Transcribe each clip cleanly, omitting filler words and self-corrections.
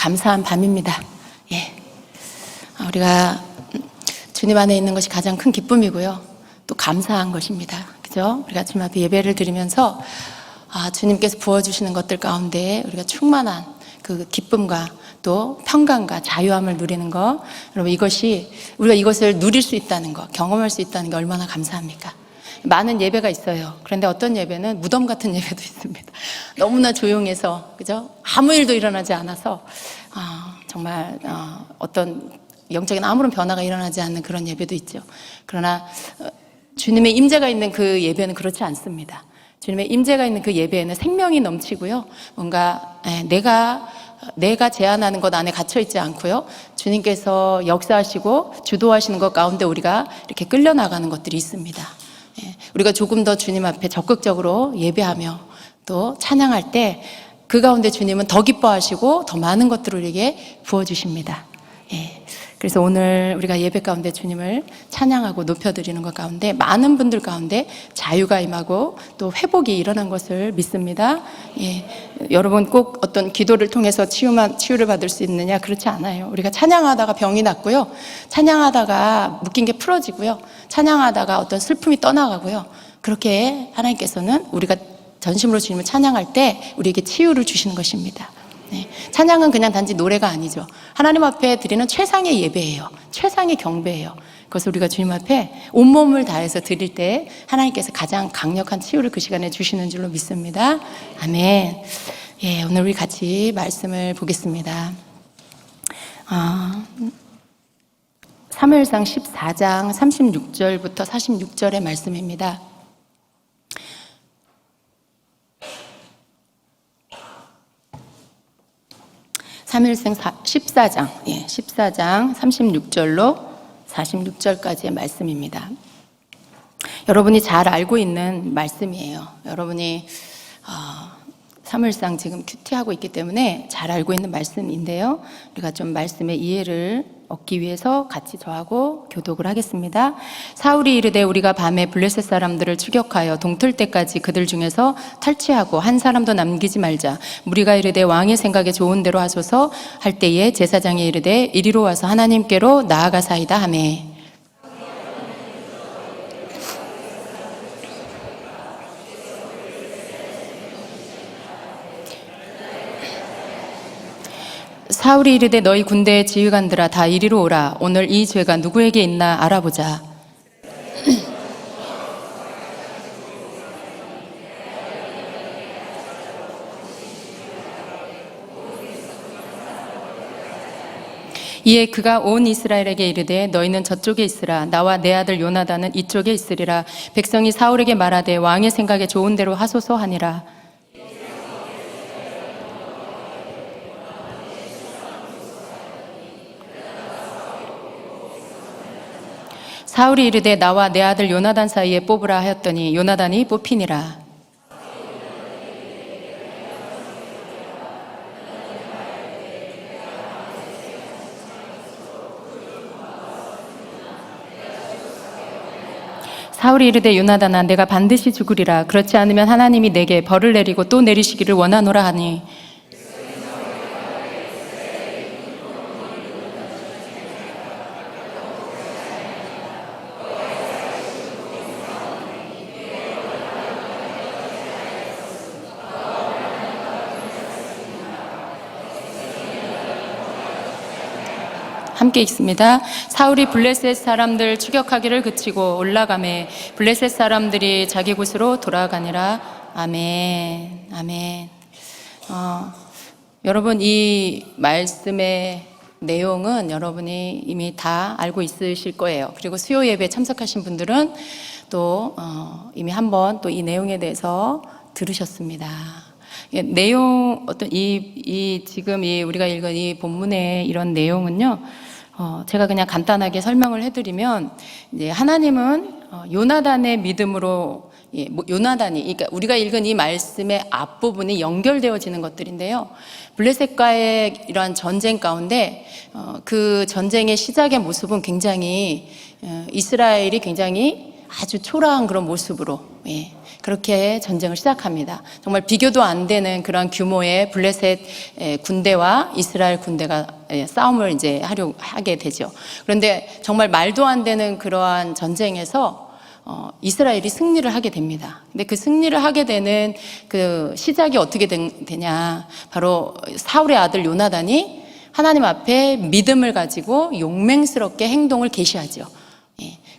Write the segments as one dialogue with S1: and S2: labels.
S1: 감사한 밤입니다. 예. 우리가 주님 안에 있는 것이 가장 큰 기쁨이고요. 또 감사한 것입니다. 그죠? 우리가 주님 앞에 예배를 드리면서 주님께서 부어주시는 것들 가운데 우리가 충만한 그 기쁨과 또 평강과 자유함을 누리는 것, 여러분 우리가 이것을 누릴 수 있다는 것, 경험할 수 있다는 게 얼마나 감사합니까? 많은 예배가 있어요. 그런데 어떤 예배는 무덤 같은 예배도 있습니다. 너무나 조용해서, 그죠? 아무 일도 일어나지 않아서 정말 어떤 영적인 아무런 변화가 일어나지 않는 그런 예배도 있죠. 그러나 주님의 임재가 있는 그 예배는 그렇지 않습니다. 주님의 임재가 있는 그 예배에는 생명이 넘치고요. 뭔가 내가 제안하는 것 안에 갇혀있지 않고요. 주님께서 역사하시고 주도하시는 것 가운데 우리가 이렇게 끌려나가는 것들이 있습니다. 우리가 조금 더 주님 앞에 적극적으로 예배하며 또 찬양할 때 그 가운데 주님은 더 기뻐하시고 더 많은 것들을 우리에게 부어주십니다. 그래서 오늘 우리가 예배 가운데 주님을 찬양하고 높여드리는 것 가운데 많은 분들 가운데 자유가 임하고 또 회복이 일어난 것을 믿습니다. 여러분 꼭 어떤 기도를 통해서 치유를 받을 수 있느냐? 그렇지 않아요. 우리가 찬양하다가 병이 낫고요. 찬양하다가 묶인 게 풀어지고요. 찬양하다가 어떤 슬픔이 떠나가고요. 그렇게 하나님께서는 우리가 전심으로 주님을 찬양할 때 우리에게 치유를 주시는 것입니다. 찬양은 그냥 단지 노래가 아니죠. 하나님 앞에 드리는 최상의 예배예요. 최상의 경배예요. 그것을 우리가 주님 앞에 온몸을 다해서 드릴 때 하나님께서 가장 강력한 치유를 그 시간에 주시는 줄로 믿습니다. 아멘. 오늘 우리 같이 말씀을 보겠습니다. 사무엘상 14장 36절부터 46절의 말씀입니다. 사무엘상 14장 36절로 46절까지의 말씀입니다. 여러분이 잘 알고 있는 말씀이에요. 여러분이 사무엘상 지금 큐티하고 있기 때문에 잘 알고 있는 말씀인데요. 우리가 좀 말씀의 이해를 얻기 위해서 같이 저하고 교독을 하겠습니다. 사울이 이르되 우리가 밤에 블레셋 사람들을 추격하여 동틀 때까지 그들 중에서 탈취하고 한 사람도 남기지 말자. 무리가 이르되 왕의 생각에 좋은 대로 하소서 할 때에 제사장이 이르되 이리로 와서 하나님께로 나아가사이다 하매 사울이 이르되 너희 군대의 지휘관들아 다 이리로 오라. 오늘 이 죄가 누구에게 있나 알아보자. 이에 그가 온 이스라엘에게 이르되 너희는 저쪽에 있으라. 나와 내 아들 요나단은 이쪽에 있으리라. 백성이 사울에게 말하되 왕의 생각에 좋은 대로 하소서 하니라. 사울이 이르되 나와 내 아들 요나단 사이에 뽑으라 하였더니 요나단이 뽑히니라. 사울이 이르되 요나단아 내가 반드시 죽으리라. 그렇지 않으면 하나님이 내게 벌을 내리고 또 내리시기를 원하노라 하니 함께 읽습니다. 사울이 블레셋 사람들 추격하기를 그치고 올라가매 블레셋 사람들이 자기 곳으로 돌아가니라. 아멘. 아멘. 여러분 이 말씀의 내용은 여러분이 이미 다 알고 있으실 거예요. 그리고 수요 예배에 참석하신 분들은 또 이미 한번 또 이 내용에 대해서 들으셨습니다. 내용 지금 우리가 읽은 이 본문의 이런 내용은요. 제가 그냥 간단하게 설명을 해드리면 이제 하나님은 요나단의 믿음으로 요나단이 그러니까 우리가 읽은 이 말씀의 앞부분이 연결되어지는 것들인데요. 블레셋과의 이러한 전쟁 가운데 그 전쟁의 시작의 모습은 굉장히 이스라엘이 굉장히 아주 초라한 그런 모습으로 그렇게 전쟁을 시작합니다. 정말 비교도 안 되는 그런 규모의 블레셋 군대와 이스라엘 군대가 싸움을 이제 하게 되죠. 그런데 정말 말도 안 되는 그러한 전쟁에서 이스라엘이 승리를 하게 됩니다. 근데 그 승리를 하게 되는 그 시작이 어떻게 되냐, 바로 사울의 아들 요나단이 하나님 앞에 믿음을 가지고 용맹스럽게 행동을 계시하죠.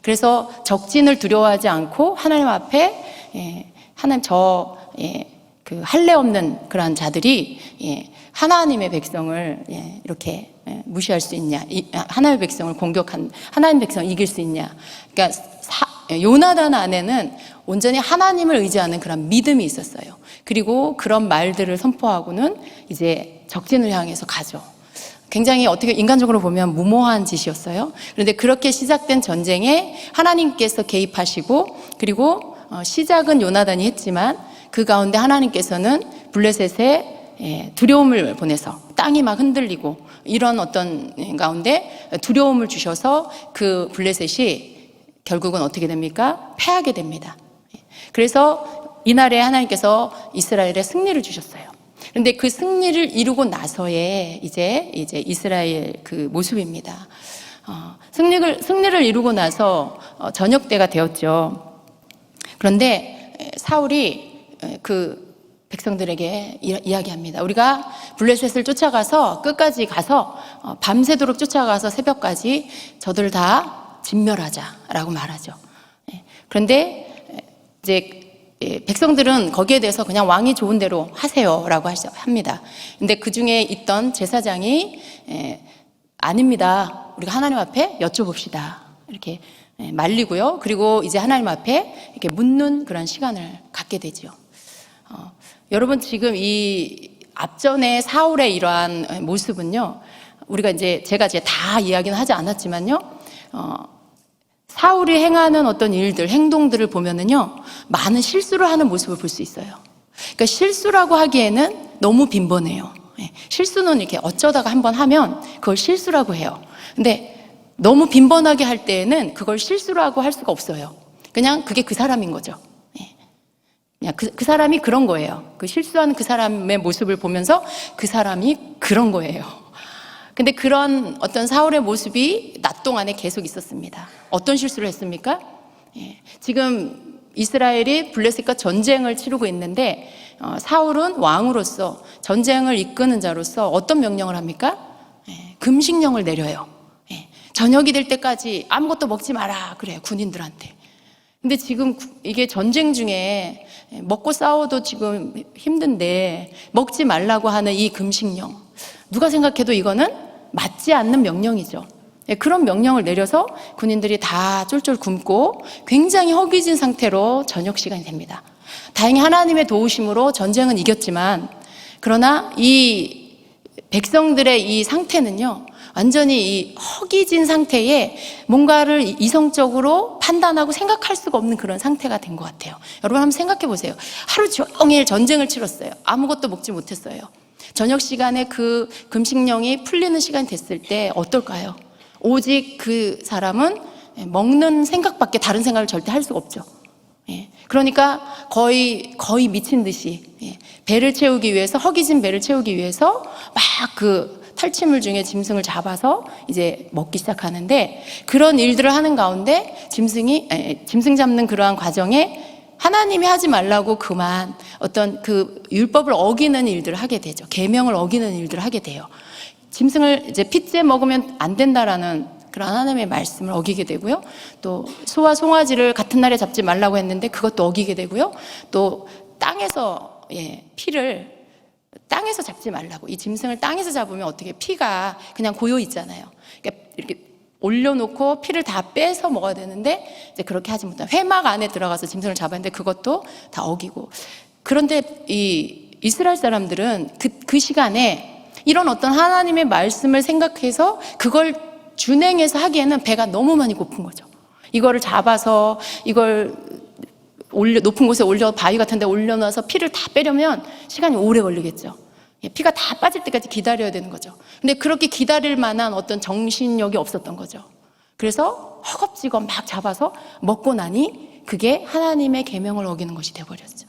S1: 그래서 적진을 두려워하지 않고 하나님 앞에 하나님 그 할례 없는 그러한 자들이 하나님의 백성을 이렇게 무시할 수 있냐, 하나님의 백성을 공격한 하나님 백성을 이길 수 있냐. 그러니까 요나단 안에는 온전히 하나님을 의지하는 그런 믿음이 있었어요. 그리고 그런 말들을 선포하고는 이제 적진을 향해서 가죠. 굉장히 어떻게 인간적으로 보면 무모한 짓이었어요. 그런데 그렇게 시작된 전쟁에 하나님께서 개입하시고, 그리고 시작은 요나단이 했지만 그 가운데 하나님께서는 블레셋에 두려움을 보내서 땅이 막 흔들리고 이런 어떤 가운데 두려움을 주셔서 그 블레셋이 결국은 어떻게 됩니까? 패하게 됩니다. 그래서 이날에 하나님께서 이스라엘에 승리를 주셨어요. 그런데 그 승리를 이루고 나서의 이제 이스라엘 그 모습입니다. 승리를 이루고 나서 저녁 때가 되었죠. 그런데 사울이 그 백성들에게 이야기합니다. 우리가 블레셋을 쫓아가서 끝까지 가서 밤새도록 쫓아가서 새벽까지 저들 다 진멸하자라고 말하죠. 그런데 이제 백성들은 거기에 대해서 그냥 왕이 좋은 대로 하세요라고 합니다. 근데 그 중에 있던 제사장이 아닙니다. 우리가 하나님 앞에 여쭤봅시다. 이렇게 말리고요. 그리고 이제 하나님 앞에 이렇게 묻는 그런 시간을 갖게 되죠. 여러분, 지금 이 앞전에 사울의 이러한 모습은요, 우리가 제가 다 이야기는 하지 않았지만요, 사울이 행하는 어떤 일들, 행동들을 보면은요, 많은 실수를 하는 모습을 볼 수 있어요. 그러니까 실수라고 하기에는 너무 빈번해요. 실수는 이렇게 어쩌다가 한번 하면 그걸 실수라고 해요. 근데 너무 빈번하게 할 때에는 그걸 실수라고 할 수가 없어요. 그냥 그게 그 사람인 거죠. 그냥 그 사람이 그런 거예요. 그 실수하는 그 사람의 모습을 보면서 그 사람이 그런 거예요. 근데 그런 어떤 사울의 모습이 낮 동안에 계속 있었습니다. 어떤 실수를 했습니까? 지금 이스라엘이 블레셋과 전쟁을 치르고 있는데 사울은 왕으로서 전쟁을 이끄는 자로서 어떤 명령을 합니까? 금식령을 내려요. 저녁이 될 때까지 아무것도 먹지 마라 그래요, 군인들한테. 근데 지금 이게 전쟁 중에 먹고 싸워도 지금 힘든데 먹지 말라고 하는 이 금식령, 누가 생각해도 이거는 맞지 않는 명령이죠. 그런 명령을 내려서 군인들이 다 쫄쫄 굶고 굉장히 허기진 상태로 저녁 시간이 됩니다. 다행히 하나님의 도우심으로 전쟁은 이겼지만, 그러나 이 백성들의 이 상태는요, 완전히 이 허기진 상태에 뭔가를 이성적으로 판단하고 생각할 수가 없는 그런 상태가 된 것 같아요. 여러분 한번 생각해 보세요. 하루 종일 전쟁을 치렀어요. 아무것도 먹지 못했어요. 저녁 시간에 그 금식령이 풀리는 시간이 됐을 때 어떨까요? 오직 그 사람은 먹는 생각밖에 다른 생각을 절대 할 수가 없죠. 그러니까 거의 미친 듯이 배를 채우기 위해서, 허기진 배를 채우기 위해서 막 그 탈취물 중에 짐승을 잡아서 이제 먹기 시작하는데, 그런 일들을 하는 가운데 짐승 잡는 그러한 과정에 하나님이 하지 말라고 그만 어떤 그 율법을 어기는 일들을 하게 되죠. 계명을 어기는 일들을 하게 돼요. 짐승을 이제 핏째 먹으면 안 된다라는 그런 하나님의 말씀을 어기게 되고요. 또 소와 송아지를 같은 날에 잡지 말라고 했는데 그것도 어기게 되고요. 또 땅에서 피를 땅에서 잡지 말라고, 이 짐승을 땅에서 잡으면 어떻게 피가 그냥 고여 있잖아요. 그러니까 이렇게 올려놓고 피를 다 빼서 먹어야 되는데 이제 그렇게 하지 못한 회막 안에 들어가서 짐승을 잡았는데 그것도 다 어기고. 그런데 이 이스라엘 사람들은 그 시간에 이런 어떤 하나님의 말씀을 생각해서 그걸 준행해서 하기에는 배가 너무 많이 고픈 거죠. 이거를 잡아서 이걸 높은 곳에 바위 같은 데 올려놔서 피를 다 빼려면 시간이 오래 걸리겠죠. 피가 다 빠질 때까지 기다려야 되는 거죠. 근데 그렇게 기다릴 만한 어떤 정신력이 없었던 거죠. 그래서 허겁지겁 막 잡아서 먹고 나니 그게 하나님의 계명을 어기는 것이 되어버렸죠.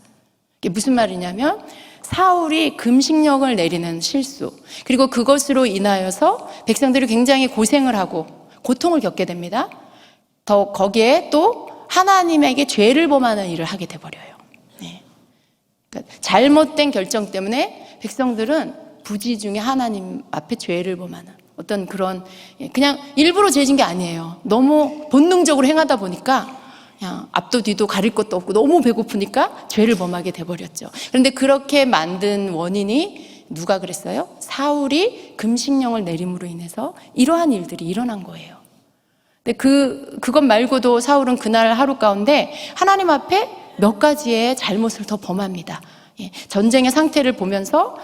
S1: 이게 무슨 말이냐면 사울이 금식령을 내리는 실수, 그리고 그것으로 인하여서 백성들이 굉장히 고생을 하고 고통을 겪게 됩니다. 더 거기에 또 하나님에게 죄를 범하는 일을 하게 돼버려요. 그러니까 잘못된 결정 때문에 백성들은 부지 중에 하나님 앞에 죄를 범하는 어떤 그런, 그냥 일부러 죄진 게 아니에요. 너무 본능적으로 행하다 보니까 그냥 앞도 뒤도 가릴 것도 없고 너무 배고프니까 죄를 범하게 돼버렸죠. 그런데 그렇게 만든 원인이 누가 그랬어요? 사울이 금식령을 내림으로 인해서 이러한 일들이 일어난 거예요. 근데 그것 말고도 사울은 그날 하루 가운데 하나님 앞에 몇 가지의 잘못을 더 범합니다. 전쟁의 상태를 보면서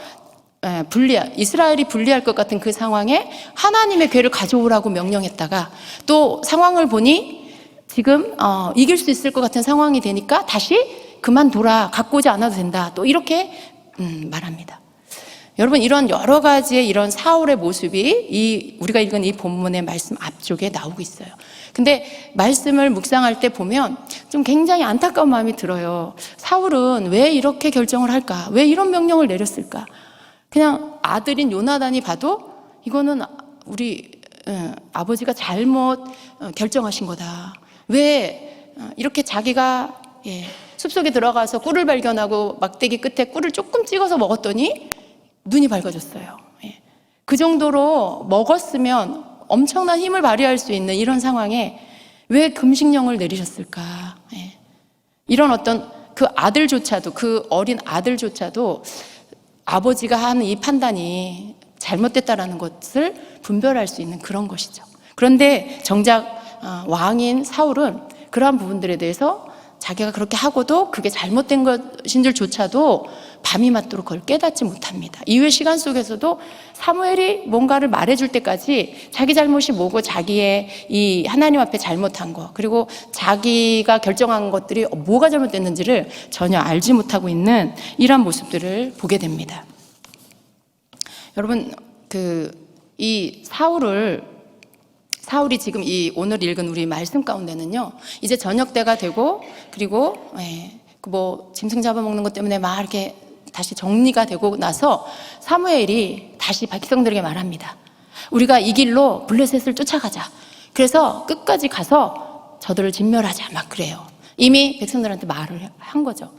S1: 이스라엘이 분리할 것 같은 그 상황에 하나님의 괴를 가져오라고 명령했다가 또 상황을 보니 지금 이길 수 있을 것 같은 상황이 되니까 다시 그만둬라, 갖고 오지 않아도 된다, 또 이렇게 말합니다. 여러분, 이런 여러 가지의 이런 사울의 모습이 우리가 읽은 이 본문의 말씀 앞쪽에 나오고 있어요. 근데 말씀을 묵상할 때 보면 좀 굉장히 안타까운 마음이 들어요. 사울은 왜 이렇게 결정을 할까? 왜 이런 명령을 내렸을까? 그냥 아들인 요나단이 봐도 이거는 우리 아버지가 잘못 결정하신 거다. 왜 이렇게 자기가 숲속에 들어가서 꿀을 발견하고 막대기 끝에 꿀을 조금 찍어서 먹었더니 눈이 밝아졌어요. 그 정도로 먹었으면 엄청난 힘을 발휘할 수 있는 이런 상황에 왜 금식령을 내리셨을까? 이런 어떤 그 아들조차도, 그 어린 아들조차도 아버지가 하는 이 판단이 잘못됐다라는 것을 분별할 수 있는 그런 것이죠. 그런데 정작 왕인 사울은 그러한 부분들에 대해서 자기가 그렇게 하고도 그게 잘못된 것인 줄조차도 밤이 맞도록 그걸 깨닫지 못합니다. 이후의 시간 속에서도 사무엘이 뭔가를 말해줄 때까지 자기 잘못이 뭐고 자기의 이 하나님 앞에 잘못한 거, 그리고 자기가 결정한 것들이 뭐가 잘못됐는지를 전혀 알지 못하고 있는 이런 모습들을 보게 됩니다. 여러분, 이 사울이 지금 이 오늘 읽은 우리 말씀 가운데는요, 이제 저녁 때가 되고, 그리고 뭐 짐승 잡아먹는 것 때문에 막 이렇게 다시 정리가 되고 나서 사무엘이 다시 백성들에게 말합니다. 우리가 이 길로 블레셋을 쫓아가자. 그래서 끝까지 가서 저들을 진멸하자. 막 그래요. 이미 백성들한테 말을 한 거죠.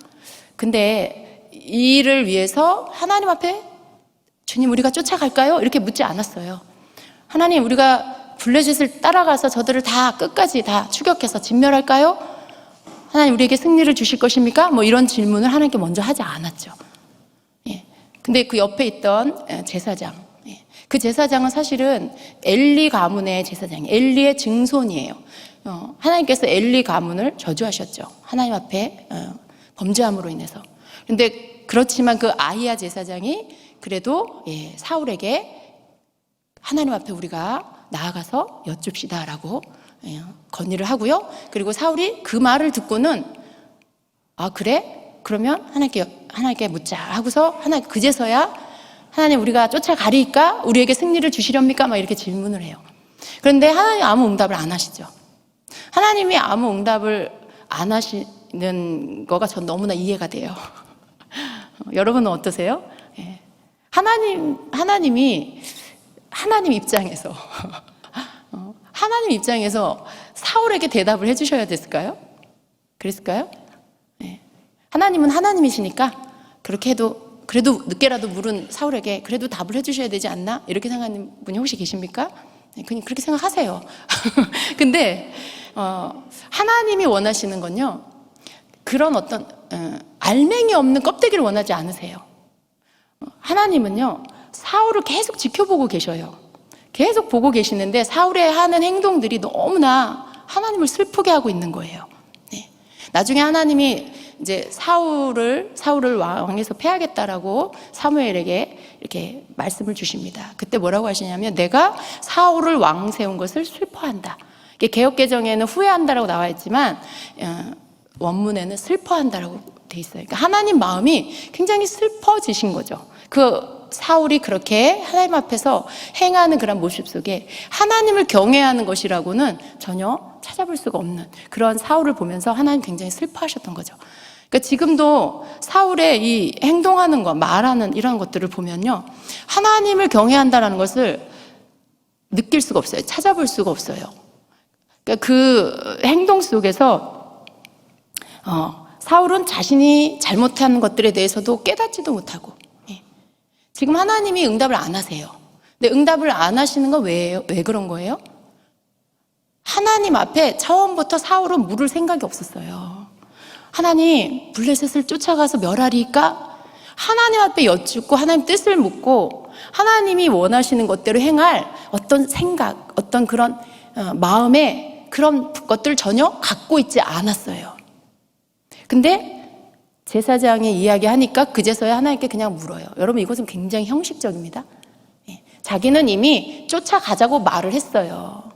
S1: 근데 이 일을 위해서 하나님 앞에 주님, 우리가 쫓아갈까요? 이렇게 묻지 않았어요. 하나님, 우리가 블레셋을 따라가서 저들을 다 끝까지 다 추격해서 진멸할까요? 하나님, 우리에게 승리를 주실 것입니까? 뭐 이런 질문을 하나님께 먼저 하지 않았죠. 근데 그 옆에 있던 제사장, 그 제사장은 사실은 엘리 가문의 제사장이에요. 엘리의 증손이에요. 하나님께서 엘리 가문을 저주하셨죠. 하나님 앞에 범죄함으로 인해서. 근데 그렇지만 그 아히야 제사장이 그래도 사울에게 하나님 앞에 우리가 나아가서 여쭙시다라고 건의를 하고요. 그리고 사울이 그 말을 듣고는 그래? 그러면 하나님께 묻자 하고서 그제서야 하나님, 우리가 쫓아가리까? 우리에게 승리를 주시렵니까? 막 이렇게 질문을 해요. 그런데 하나님 아무 응답을 안 하시죠. 하나님이 아무 응답을 안 하시는 거가 전 너무나 이해가 돼요. 여러분은 어떠세요? 하나님이 하나님 입장에서 하나님 입장에서 사울에게 대답을 해주셔야 됐을까요? 그랬을까요? 하나님은 하나님이시니까 그렇게 해도 그래도 늦게라도 물은 사울에게 그래도 답을 해주셔야 되지 않나? 이렇게 생각하는 분이 혹시 계십니까? 그냥 그렇게 생각하세요. 근데 하나님이 원하시는 건요, 그런 어떤 알맹이 없는 껍데기를 원하지 않으세요. 하나님은요, 사울을 계속 지켜보고 계셔요. 계속 보고 계시는데 사울의 하는 행동들이 너무나 하나님을 슬프게 하고 있는 거예요. 나중에 하나님이 이제 사울을 왕에서 패하겠다라고 사무엘에게 이렇게 말씀을 주십니다. 그때 뭐라고 하시냐면, 내가 사울을 왕 세운 것을 슬퍼한다. 이게 개역개정에는 후회한다라고 나와 있지만 원문에는 슬퍼한다라고 돼 있어요. 그러니까 하나님 마음이 굉장히 슬퍼지신 거죠. 그 사울이 그렇게 하나님 앞에서 행하는 그런 모습 속에 하나님을 경외하는 것이라고는 전혀 찾아볼 수가 없는 그런 사울을 보면서 하나님 굉장히 슬퍼하셨던 거죠. 그러니까 지금도 사울의 이 행동하는 것, 말하는 이런 것들을 보면요, 하나님을 경외한다는 것을 느낄 수가 없어요. 찾아볼 수가 없어요. 그러니까 그 행동 속에서 사울은 자신이 잘못한 것들에 대해서도 깨닫지도 못하고, 지금 하나님이 응답을 안 하세요. 근데 응답을 안 하시는 건 왜 그런 거예요? 하나님 앞에 처음부터 사울은 물을 생각이 없었어요. 하나님, 블레셋을 쫓아가서 멸하리까? 하나님 앞에 여쭙고 하나님 뜻을 묻고 하나님이 원하시는 것대로 행할 어떤 생각, 어떤 그런 마음에 그런 것들 전혀 갖고 있지 않았어요. 근데 제사장이 이야기하니까 그제서야 하나님께 그냥 물어요. 여러분, 이것은 굉장히 형식적입니다. 자기는 이미 쫓아가자고 말을 했어요.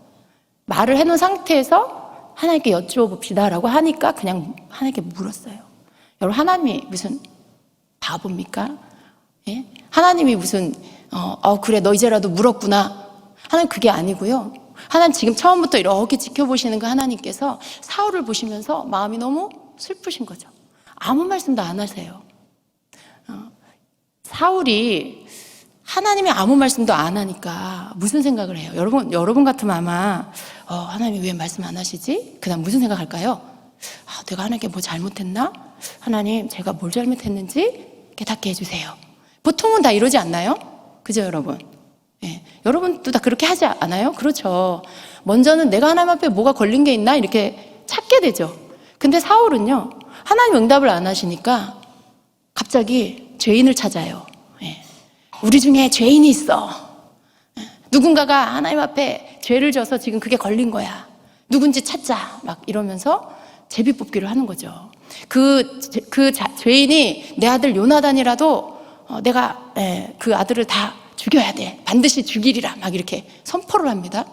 S1: 말을 해놓은 상태에서 하나님께 여쭈어 봅시다라고 하니까 그냥 하나님께 물었어요. 여러분, 하나님이 무슨 바보입니까? 예? 하나님이 무슨 그래, 너 이제라도 물었구나. 하나님 그게 아니고요. 하나님 지금 처음부터 이렇게 지켜보시는 그 하나님께서 사울을 보시면서 마음이 너무 슬프신 거죠. 아무 말씀도 안 하세요. 사울이 하나님이 아무 말씀도 안 하니까 무슨 생각을 해요? 여러분 같으면 아마 하나님이 왜 말씀 안 하시지? 그 다음 무슨 생각할까요? 내가 하나님께 뭐 잘못했나? 하나님, 제가 뭘 잘못했는지 깨닫게 해주세요. 보통은 다 이러지 않나요? 그죠, 여러분? 예. 여러분도 다 그렇게 하지 않아요? 그렇죠. 먼저는 내가 하나님 앞에 뭐가 걸린 게 있나? 이렇게 찾게 되죠. 근데 사울은요, 하나님 응답을 안 하시니까 갑자기 죄인을 찾아요. 예. 우리 중에 죄인이 있어. 누군가가 하나님 앞에 죄를 져서 지금 그게 걸린 거야. 누군지 찾자. 막 이러면서 제비뽑기를 하는 거죠. 죄인이 내 아들 요나단이라도 내가 그 아들을 다 죽여야 돼. 반드시 죽이리라. 막 이렇게 선포를 합니다.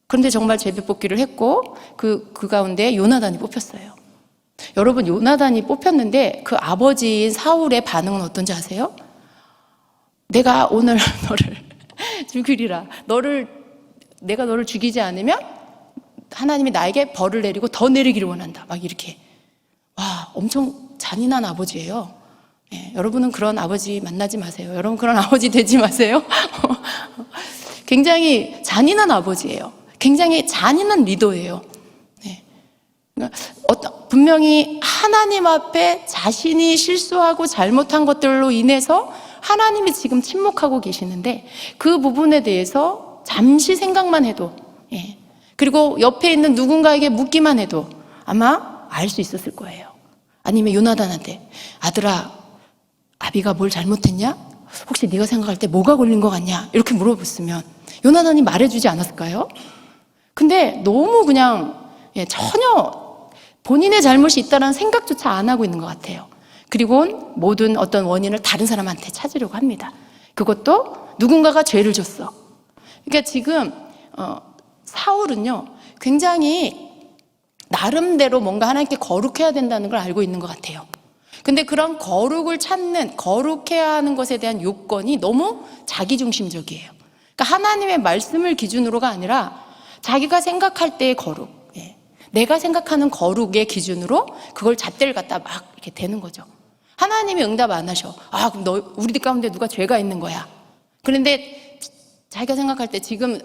S1: 그런데 정말 제비뽑기를 했고 그 가운데 요나단이 뽑혔어요. 여러분, 요나단이 뽑혔는데 그 아버지인 사울의 반응은 어떤지 아세요? 내가 오늘 너를 죽이리라. 내가 너를 죽이지 않으면 하나님이 나에게 벌을 내리고 더 내리기를 원한다. 막 이렇게. 와, 엄청 잔인한 아버지예요. 예, 여러분은 그런 아버지 만나지 마세요. 여러분 그런 아버지 되지 마세요. 굉장히 잔인한 아버지예요. 굉장히 잔인한 리더예요. 네. 분명히 하나님 앞에 자신이 실수하고 잘못한 것들로 인해서 하나님이 지금 침묵하고 계시는데 그 부분에 대해서 잠시 생각만 해도, 그리고 옆에 있는 누군가에게 묻기만 해도 아마 알 수 있었을 거예요. 아니면 요나단한테, 아들아, 아비가 뭘 잘못했냐? 혹시 네가 생각할 때 뭐가 걸린 것 같냐? 이렇게 물어봤으면 요나단이 말해주지 않았을까요? 근데 너무 그냥 전혀 본인의 잘못이 있다는 생각조차 안 하고 있는 것 같아요. 그리고 모든 어떤 원인을 다른 사람한테 찾으려고 합니다. 그것도 누군가가 죄를 줬어. 그러니까 지금 사울은요, 굉장히 나름대로 뭔가 하나님께 거룩해야 된다는 걸 알고 있는 것 같아요. 근데 그런 거룩해야 하는 것에 대한 요건이 너무 자기중심적이에요. 그러니까 하나님의 말씀을 기준으로가 아니라 자기가 생각할 때의 거룩, 내가 생각하는 거룩의 기준으로 그걸 잣대를 갖다 막 이렇게 대는 거죠. 하나님이 응답 안 하셔. 그럼 우리들 가운데 누가 죄가 있는 거야. 그런데 자기가 생각할 때 지금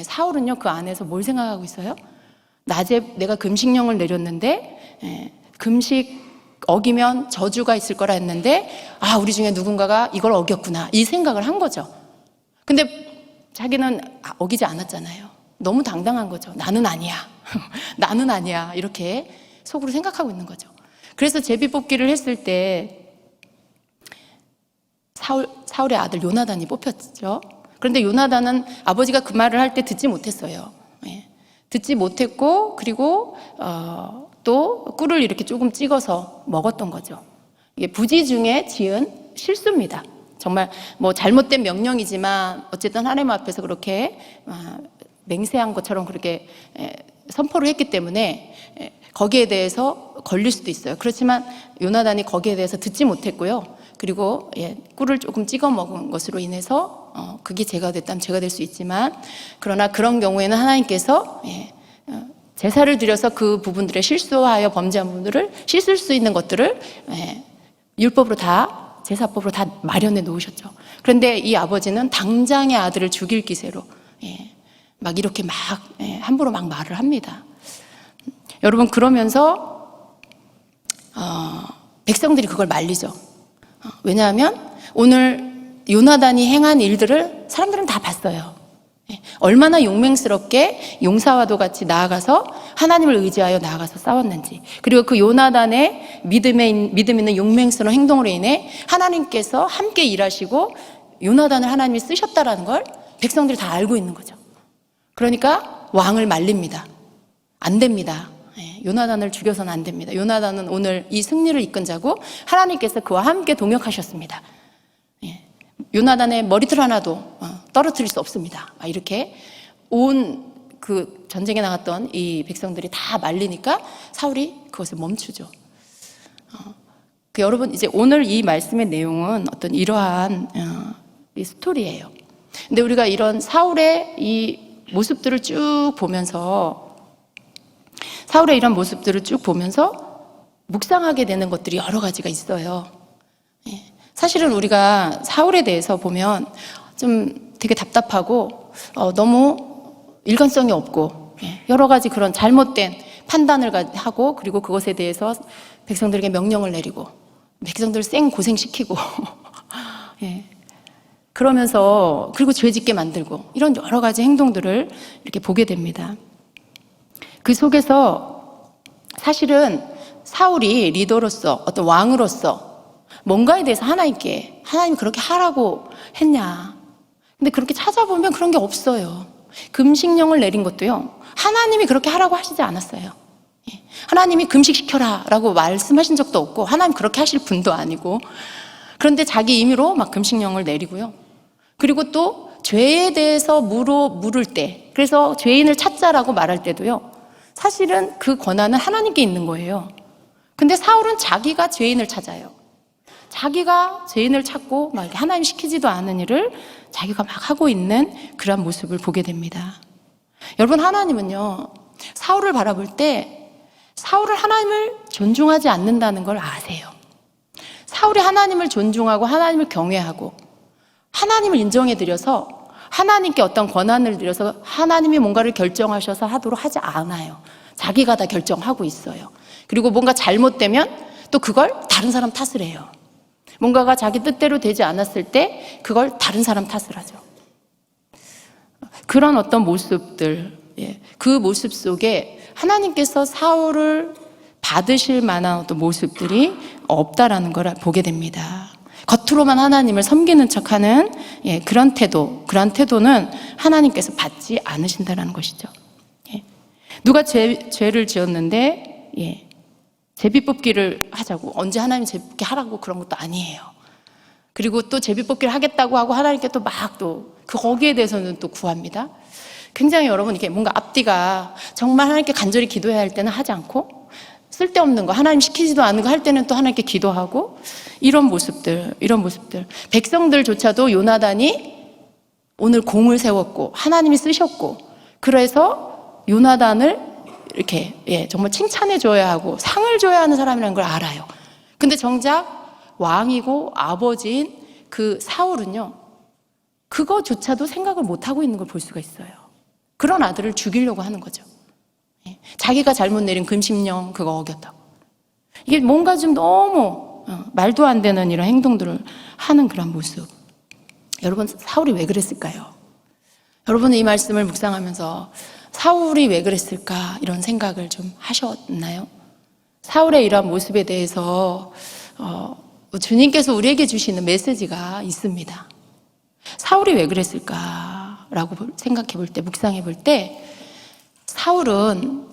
S1: 사울은요, 그 안에서 뭘 생각하고 있어요? 낮에 내가 금식령을 내렸는데 금식 어기면 저주가 있을 거라 했는데 우리 중에 누군가가 이걸 어겼구나, 이 생각을 한 거죠. 근데 자기는 어기지 않았잖아요. 너무 당당한 거죠. 나는 아니야. 나는 아니야. 이렇게 속으로 생각하고 있는 거죠. 그래서 제비뽑기를 했을 때 사울의 아들 요나단이 뽑혔죠. 그런데 요나단은 아버지가 그 말을 할 때 듣지 못했어요. 듣지 못했고, 그리고 또 꿀을 이렇게 조금 찍어서 먹었던 거죠. 이게 부지 중에 지은 실수입니다. 정말 뭐 잘못된 명령이지만 어쨌든 하나님 앞에서 그렇게 맹세한 것처럼 그렇게 선포를 했기 때문에 거기에 대해서 걸릴 수도 있어요. 그렇지만 요나단이 거기에 대해서 듣지 못했고요. 그리고 꿀을 조금 찍어 먹은 것으로 인해서 그게 죄가 됐다면 죄가 될 수 있지만, 그러나 그런 경우에는 하나님께서 제사를 드려서 그 부분들의 실수하여 범죄한 부분들을 씻을 수 있는 것들을 율법으로 다, 제사법으로 다 마련해 놓으셨죠. 그런데 이 아버지는 당장의 아들을 죽일 기세로 막 이렇게 막 함부로 막 말을 합니다. 여러분, 그러면서 백성들이 그걸 말리죠. 왜냐하면 오늘 요나단이 행한 일들을 사람들은 다 봤어요. 얼마나 용맹스럽게 용사와도 같이 나아가서 하나님을 의지하여 나아가서 싸웠는지, 그리고 그 요나단의 믿음 있는 용맹스러운 행동으로 인해 하나님께서 함께 일하시고 요나단을 하나님이 쓰셨다라는 걸 백성들이 다 알고 있는 거죠. 그러니까 왕을 말립니다. 안 됩니다. 요나단을 죽여서는 안 됩니다. 요나단은 오늘 이 승리를 이끈 자고 하나님께서 그와 함께 동역하셨습니다. 요나단의 머리털 하나도 떨어뜨릴 수 없습니다. 이렇게 온 그 전쟁에 나갔던 이 백성들이 다 말리니까 사울이 그것을 멈추죠. 여러분, 이제 오늘 이 말씀의 내용은 어떤 이러한 이 스토리예요. 근데 우리가 이런 사울의 이 모습들을 쭉 보면서, 사울의 이런 모습들을 쭉 보면서 묵상하게 되는 것들이 여러 가지가 있어요. 사실은 우리가 사울에 대해서 보면 좀 되게 답답하고 너무 일관성이 없고 여러 가지 그런 잘못된 판단을 하고, 그리고 그것에 대해서 백성들에게 명령을 내리고 백성들을 쌩 고생시키고 그러면서, 그리고 죄 짓게 만들고, 이런 여러 가지 행동들을 이렇게 보게 됩니다. 그 속에서 사실은 사울이 리더로서, 어떤 왕으로서 뭔가에 대해서 하나님께, 하나님 그렇게 하라고 했냐? 근데 그렇게 찾아보면 그런 게 없어요. 금식령을 내린 것도요, 하나님이 그렇게 하라고 하시지 않았어요. 하나님이 금식시켜라 라고 말씀하신 적도 없고, 하나님 그렇게 하실 분도 아니고, 그런데 자기 임의로 막 금식령을 내리고요. 그리고 또 죄에 대해서 물을 때, 그래서 죄인을 찾자라고 말할 때도요, 사실은 그 권한은 하나님께 있는 거예요. 근데 사울은 자기가 죄인을 찾아요. 자기가 죄인을 찾고 막 하나님 시키지도 않은 일을 자기가 막 하고 있는 그런 모습을 보게 됩니다. 여러분, 하나님은요, 사울을 바라볼 때 사울을 하나님을 존중하지 않는다는 걸 아세요. 사울이 하나님을 존중하고 하나님을 경외하고 하나님을 인정해드려서 하나님께 어떤 권한을 드려서 하나님이 뭔가를 결정하셔서 하도록 하지 않아요. 자기가 다 결정하고 있어요. 그리고 뭔가 잘못되면 또 그걸 다른 사람 탓을 해요. 뭔가가 자기 뜻대로 되지 않았을 때 그걸 다른 사람 탓을 하죠. 그런 어떤 모습들, 그 모습 속에 하나님께서 사울을 받으실 만한 어떤 모습들이 없다라는 걸 보게 됩니다. 겉으로만 하나님을 섬기는 척하는 그런 태도는 하나님께서 받지 않으신다는 것이죠. 누가 죄를 지었는데 제비뽑기를 하자고, 언제 하나님이 제비뽑기 하라고 그런 것도 아니에요. 그리고 또 제비뽑기를 하겠다고 하고 하나님께 또 막 또 거기에 대해서는 또 구합니다. 굉장히 여러분, 이게 뭔가 앞뒤가, 정말 하나님께 간절히 기도해야 할 때는 하지 않고, 쓸데없는 거, 하나님 시키지도 않은 거 할 때는 또 하나님께 기도하고, 이런 모습들. 백성들조차도 요나단이 오늘 공을 세웠고 하나님이 쓰셨고, 그래서 요나단을 이렇게 정말 칭찬해 줘야 하고 상을 줘야 하는 사람이라는 걸 알아요. 근데 정작 왕이고 아버지인 그 사울은요, 그거조차도 생각을 못 하고 있는 걸 볼 수가 있어요. 그런 아들을 죽이려고 하는 거죠. 자기가 잘못 내린 금식령 그거 어겼다고. 이게 뭔가 좀 너무 말도 안 되는 이런 행동들을 하는 그런 모습. 여러분, 사울이 왜 그랬을까요? 여러분은 이 말씀을 묵상하면서 사울이 왜 그랬을까, 이런 생각을 좀 하셨나요? 사울의 이러한 모습에 대해서 주님께서 우리에게 주시는 메시지가 있습니다. 사울이 왜 그랬을까라고 생각해 볼 때, 묵상해 볼 때, 사울은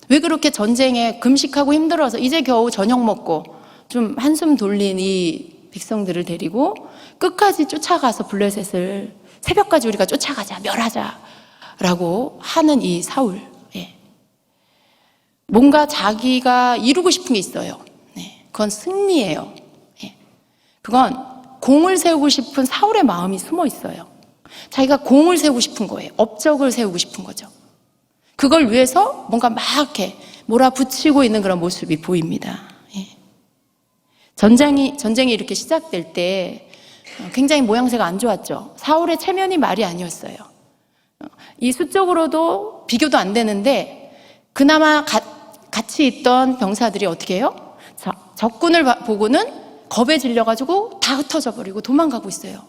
S1: 왜 그렇게 전쟁에 금식하고 힘들어서 이제 겨우 저녁 먹고 좀 한숨 돌린 이 백성들을 데리고 끝까지 쫓아가서 블레셋을 새벽까지 우리가 쫓아가자, 멸하자라고 하는 이 사울. 뭔가 자기가 이루고 싶은 게 있어요. 그건 승리예요. 그건 공을 세우고 싶은 사울의 마음이 숨어 있어요. 자기가 공을 세우고 싶은 거예요. 업적을 세우고 싶은 거죠. 그걸 위해서 뭔가 막 이렇게 몰아붙이고 있는 그런 모습이 보입니다. 예. 전쟁이 이렇게 시작될 때 굉장히 모양새가 안 좋았죠. 사울의 체면이 말이 아니었어요. 이 수적으로도 비교도 안 되는데 그나마 같이 있던 병사들이 어떻게 해요? 적군을 보고는 겁에 질려가지고 다 흩어져 버리고 도망가고 있어요.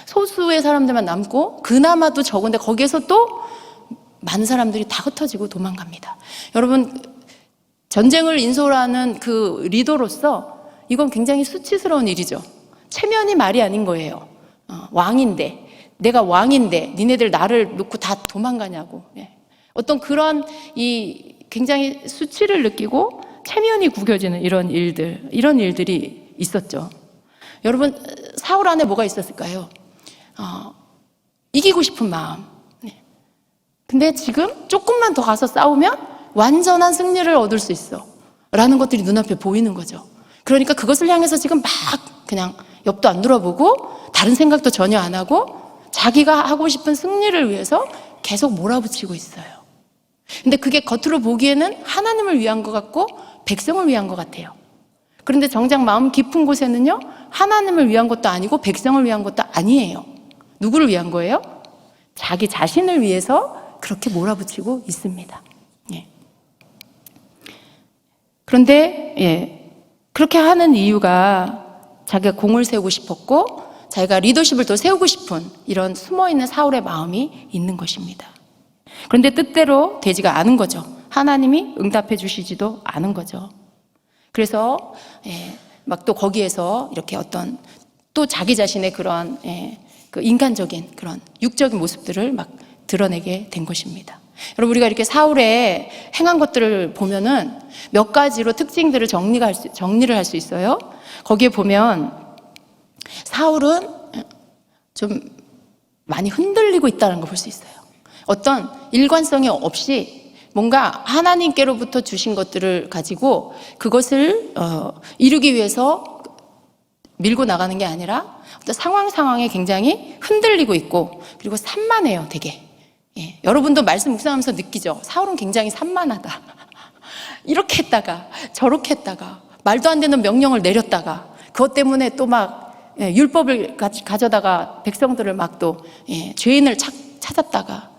S1: 소수의 사람들만 남고 그나마도 적은데 거기에서 또 많은 사람들이 다 흩어지고 도망갑니다. 여러분, 전쟁을 인솔하는 그 리더로서 이건 굉장히 수치스러운 일이죠. 체면이 말이 아닌 거예요. 왕인데, 내가 왕인데 니네들 나를 놓고 다 도망가냐고. 예. 어떤 그런 이 굉장히 수치를 느끼고 체면이 구겨지는 이런 일들이 있었죠. 여러분, 사울 안에 뭐가 있었을까요? 이기고 싶은 마음. 근데 지금 조금만 더 가서 싸우면 완전한 승리를 얻을 수 있어 라는 것들이 눈앞에 보이는 거죠. 그러니까 그것을 향해서 지금 막 그냥 옆도 안 돌아보고 다른 생각도 전혀 안 하고 자기가 하고 싶은 승리를 위해서 계속 몰아붙이고 있어요. 근데 그게 겉으로 보기에는 하나님을 위한 것 같고 백성을 위한 것 같아요. 그런데 정작 마음 깊은 곳에는요, 하나님을 위한 것도 아니고 백성을 위한 것도 아니에요. 누구를 위한 거예요? 자기 자신을 위해서 그렇게 몰아붙이고 있습니다. 예. 그런데 그렇게 하는 이유가 자기가 공을 세우고 싶었고 자기가 리더십을 더 세우고 싶은 이런 숨어있는 사울의 마음이 있는 것입니다. 그런데 뜻대로 되지가 않은 거죠. 하나님이 응답해 주시지도 않은 거죠. 그래서 막 또 거기에서 이렇게 어떤 또 자기 자신의 그런 그 인간적인 그런 육적인 모습들을 막 드러내게 된 것입니다. 여러분, 우리가 이렇게 사울의 행한 것들을 보면은 몇 가지로 특징들을 정리를 할 수 있어요. 거기에 보면 사울은 좀 많이 흔들리고 있다는 걸 볼 수 있어요. 어떤 일관성이 없이 뭔가 하나님께로부터 주신 것들을 가지고 그것을 이루기 위해서 밀고 나가는 게 아니라 어떤 상황에 굉장히 흔들리고 있고 그리고 산만해요, 되게. 예, 여러분도 말씀 묵상하면서 느끼죠? 사울은 굉장히 산만하다. 이렇게 했다가 저렇게 했다가 말도 안 되는 명령을 내렸다가 그것 때문에 또 막 율법을 가져다가 백성들을 막 또 죄인을 찾았다가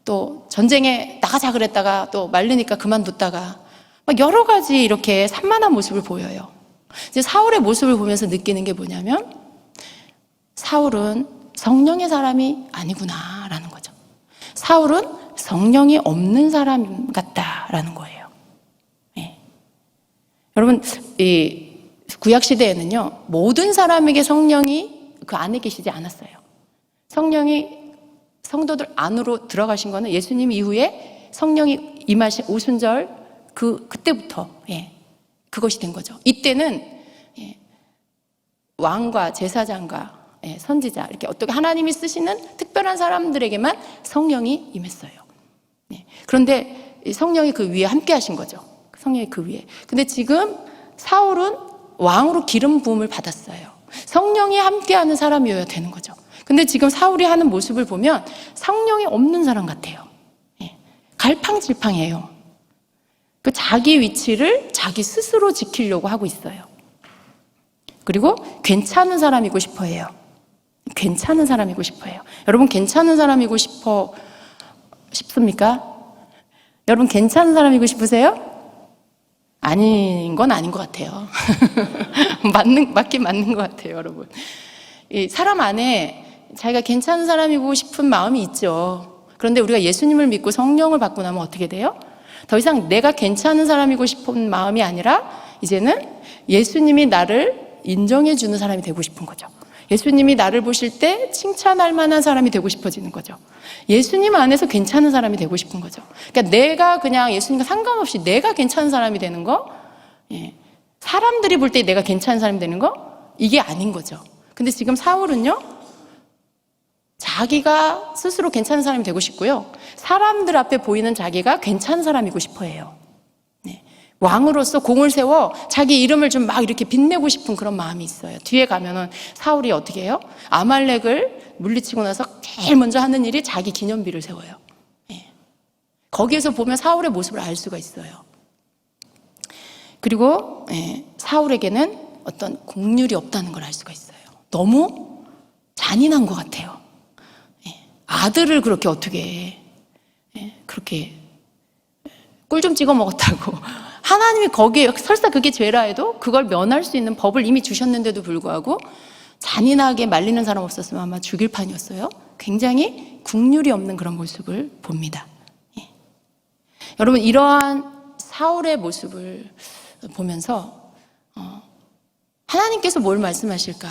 S1: 또 전쟁에 나가자 그랬다가 또 말리니까 그만뒀다가 막 여러 가지 이렇게 산만한 모습을 보여요. 이제 사울의 모습을 보면서 느끼는 게 뭐냐면 사울은 성령의 사람이 아니구나라는 거죠. 사울은 성령이 없는 사람 같다라는 거예요. 예. 여러분, 이 구약 시대에는요, 모든 사람에게 성령이 그 안에 계시지 않았어요. 성령이 성도들 안으로 들어가신 거는 예수님 이후에 성령이 임하신 오순절 그때부터 그것이 된 거죠. 이때는 왕과 제사장과 선지자 이렇게 어떻게 하나님이 쓰시는 특별한 사람들에게만 성령이 임했어요. 그런데 성령이 그 위에 함께 하신 거죠. 성령이 그 위에. 근데 지금 사울은 왕으로 기름 부음을 받았어요. 성령이 함께하는 사람이어야 되는 거죠. 근데 지금 사울이 하는 모습을 보면 성령이 없는 사람 같아요. 갈팡질팡해요. 그 자기 위치를 자기 스스로 지키려고 하고 있어요. 그리고 괜찮은 사람이고 싶어 해요. 괜찮은 사람이고 싶어 해요. 여러분, 괜찮은 사람이고 싶습니까? 여러분, 괜찮은 사람이고 싶으세요? 아닌 건 아닌 것 같아요. 맞긴 맞는 것 같아요, 여러분. 이 사람 안에 자기가 괜찮은 사람이고 싶은 마음이 있죠. 그런데 우리가 예수님을 믿고 성령을 받고 나면 어떻게 돼요? 더 이상 내가 괜찮은 사람이고 싶은 마음이 아니라 이제는 예수님이 나를 인정해 주는 사람이 되고 싶은 거죠. 예수님이 나를 보실 때 칭찬할 만한 사람이 되고 싶어지는 거죠. 예수님 안에서 괜찮은 사람이 되고 싶은 거죠. 그러니까 내가 그냥 예수님과 상관없이 내가 괜찮은 사람이 되는 거, 사람들이 볼 때 내가 괜찮은 사람이 되는 거, 이게 아닌 거죠. 근데 지금 사울은요, 자기가 스스로 괜찮은 사람이 되고 싶고요, 사람들 앞에 보이는 자기가 괜찮은 사람이고 싶어 해요. 왕으로서 공을 세워 자기 이름을 좀 막 이렇게 빛내고 싶은 그런 마음이 있어요. 뒤에 가면은 사울이 어떻게 해요? 아말렉을 물리치고 나서 제일 먼저 하는 일이 자기 기념비를 세워요. 거기에서 보면 사울의 모습을 알 수가 있어요. 그리고 사울에게는 어떤 국률이 없다는 걸 알 수가 있어요. 너무 잔인한 것 같아요. 아들을 그렇게 어떻게 그렇게 꿀 좀 찍어 먹었다고 하나님이 거기에 설사 그게 죄라 해도 그걸 면할 수 있는 법을 이미 주셨는데도 불구하고 잔인하게 말리는 사람 없었으면 아마 죽일 판이었어요. 굉장히 국률이 없는 그런 모습을 봅니다. 여러분, 이러한 사울의 모습을 보면서 하나님께서 뭘 말씀하실까?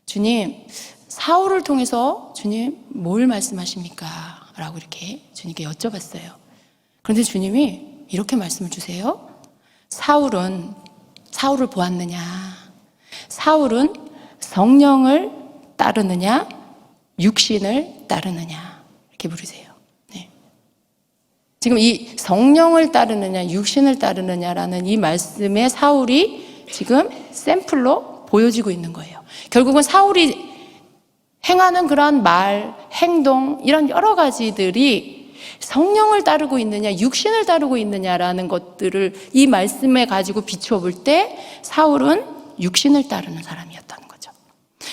S1: 주님, 사울을 통해서 주님 뭘 말씀하십니까? 라고 이렇게 주님께 여쭤봤어요. 그런데 주님이 이렇게 말씀을 주세요. 사울을 보았느냐? 사울은 성령을 따르느냐? 육신을 따르느냐? 이렇게 물으세요. 네. 지금 이 성령을 따르느냐, 육신을 따르느냐라는 이 말씀에 사울이 지금 샘플로 보여지고 있는 거예요. 결국은 사울이 행하는 그러한 말, 행동, 이런 여러 가지들이 성령을 따르고 있느냐, 육신을 따르고 있느냐라는 것들을 이 말씀에 가지고 비추어 볼 때 사울은 육신을 따르는 사람이었다는 거죠.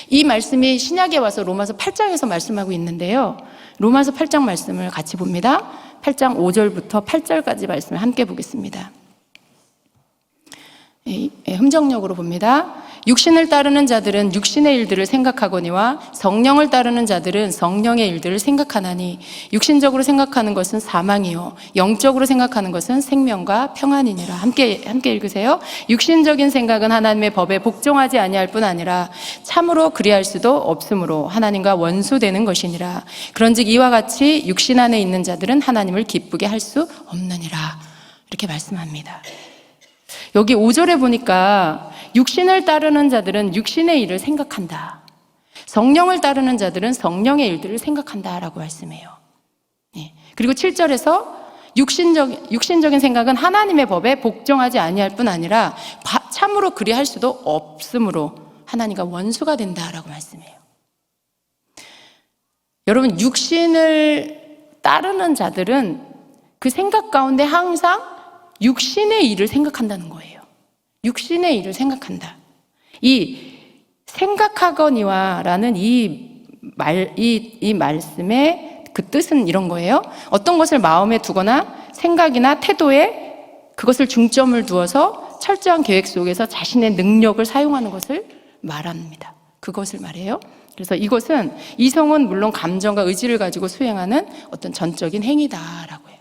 S1: 이 말씀이 신약에 와서 로마서 8장에서 말씀하고 있는데요. 로마서 8장 말씀을 같이 봅니다. 8장 5절부터 8절까지 말씀을 함께 보겠습니다. 함정력으로 봅니다. 육신을 따르는 자들은 육신의 일들을 생각하거니와 성령을 따르는 자들은 성령의 일들을 생각하나니 육신적으로 생각하는 것은 사망이요 영적으로 생각하는 것은 생명과 평안이니라. 함께 읽으세요. 육신적인 생각은 하나님의 법에 복종하지 아니할 뿐 아니라 참으로 그리할 수도 없으므로 하나님과 원수되는 것이니라. 그런즉 이와 같이 육신 안에 있는 자들은 하나님을 기쁘게 할 수 없느니라. 이렇게 말씀합니다. 여기 5절에 보니까 육신을 따르는 자들은 육신의 일을 생각한다. 성령을 따르는 자들은 성령의 일들을 생각한다라고 말씀해요. 그리고 7절에서 육신적인 생각은 하나님의 법에 복종하지 아니할 뿐 아니라 참으로 그리할 수도 없으므로 하나님과 원수가 된다라고 말씀해요. 여러분, 육신을 따르는 자들은 그 생각 가운데 항상 육신의 일을 생각한다는 거예요. 육신의 일을 생각한다. 이 생각하거니와라는 이 말씀의 그 뜻은 이런 거예요. 어떤 것을 마음에 두거나 생각이나 태도에 그것을 중점을 두어서 철저한 계획 속에서 자신의 능력을 사용하는 것을 말합니다. 그것을 말해요. 그래서 이것은 이성은 물론 감정과 의지를 가지고 수행하는 어떤 전적인 행위다라고 해요.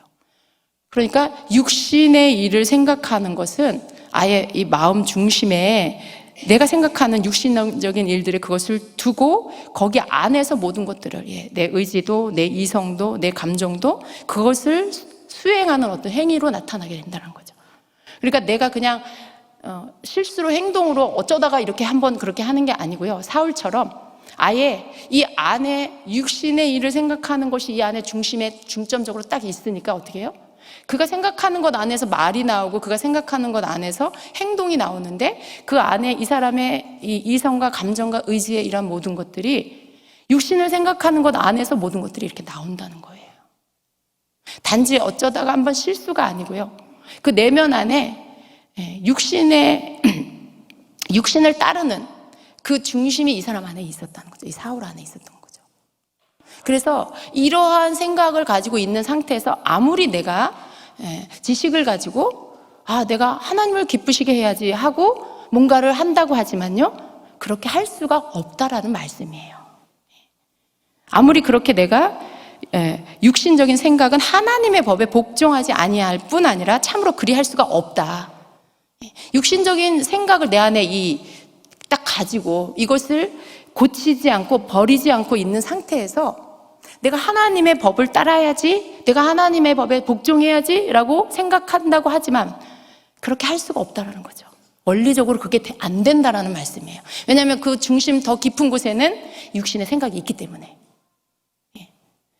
S1: 그러니까 육신의 일을 생각하는 것은 아예 이 마음 중심에 내가 생각하는 육신적인 일들에 그것을 두고 거기 안에서 모든 것들을 내 의지도, 내 이성도, 내 감정도 그것을 수행하는 어떤 행위로 나타나게 된다는 거죠. 그러니까 내가 그냥 실수로 행동으로 어쩌다가 이렇게 한번 그렇게 하는 게 아니고요. 사울처럼 아예 이 안에 육신의 일을 생각하는 것이 이 안에 중심에 중점적으로 딱 있으니까 어떻게 해요? 그가 생각하는 것 안에서 말이 나오고 그가 생각하는 것 안에서 행동이 나오는데 그 안에 이 사람의 이 이성과 감정과 의지의 이런 모든 것들이 육신을 생각하는 것 안에서 모든 것들이 이렇게 나온다는 거예요. 단지 어쩌다가 한번 실수가 아니고요. 그 내면 안에 육신을 따르는 그 중심이 이 사람 안에 있었다는 거죠. 이 사울 안에 있었던 거죠. 그래서 이러한 생각을 가지고 있는 상태에서 아무리 내가 지식을 가지고 내가 하나님을 기쁘시게 해야지 하고 뭔가를 한다고 하지만요, 그렇게 할 수가 없다라는 말씀이에요. 아무리 그렇게 내가 육신적인 생각은 하나님의 법에 복종하지 아니할 뿐 아니라 참으로 그리할 수가 없다. 육신적인 생각을 내 안에 딱 가지고 이것을 고치지 않고 버리지 않고 있는 상태에서 내가 하나님의 법을 따라야지, 내가 하나님의 법에 복종해야지 라고 생각한다고 하지만 그렇게 할 수가 없다는 거죠. 원리적으로 그게 안 된다라는 말씀이에요. 왜냐하면 그 중심 더 깊은 곳에는 육신의 생각이 있기 때문에.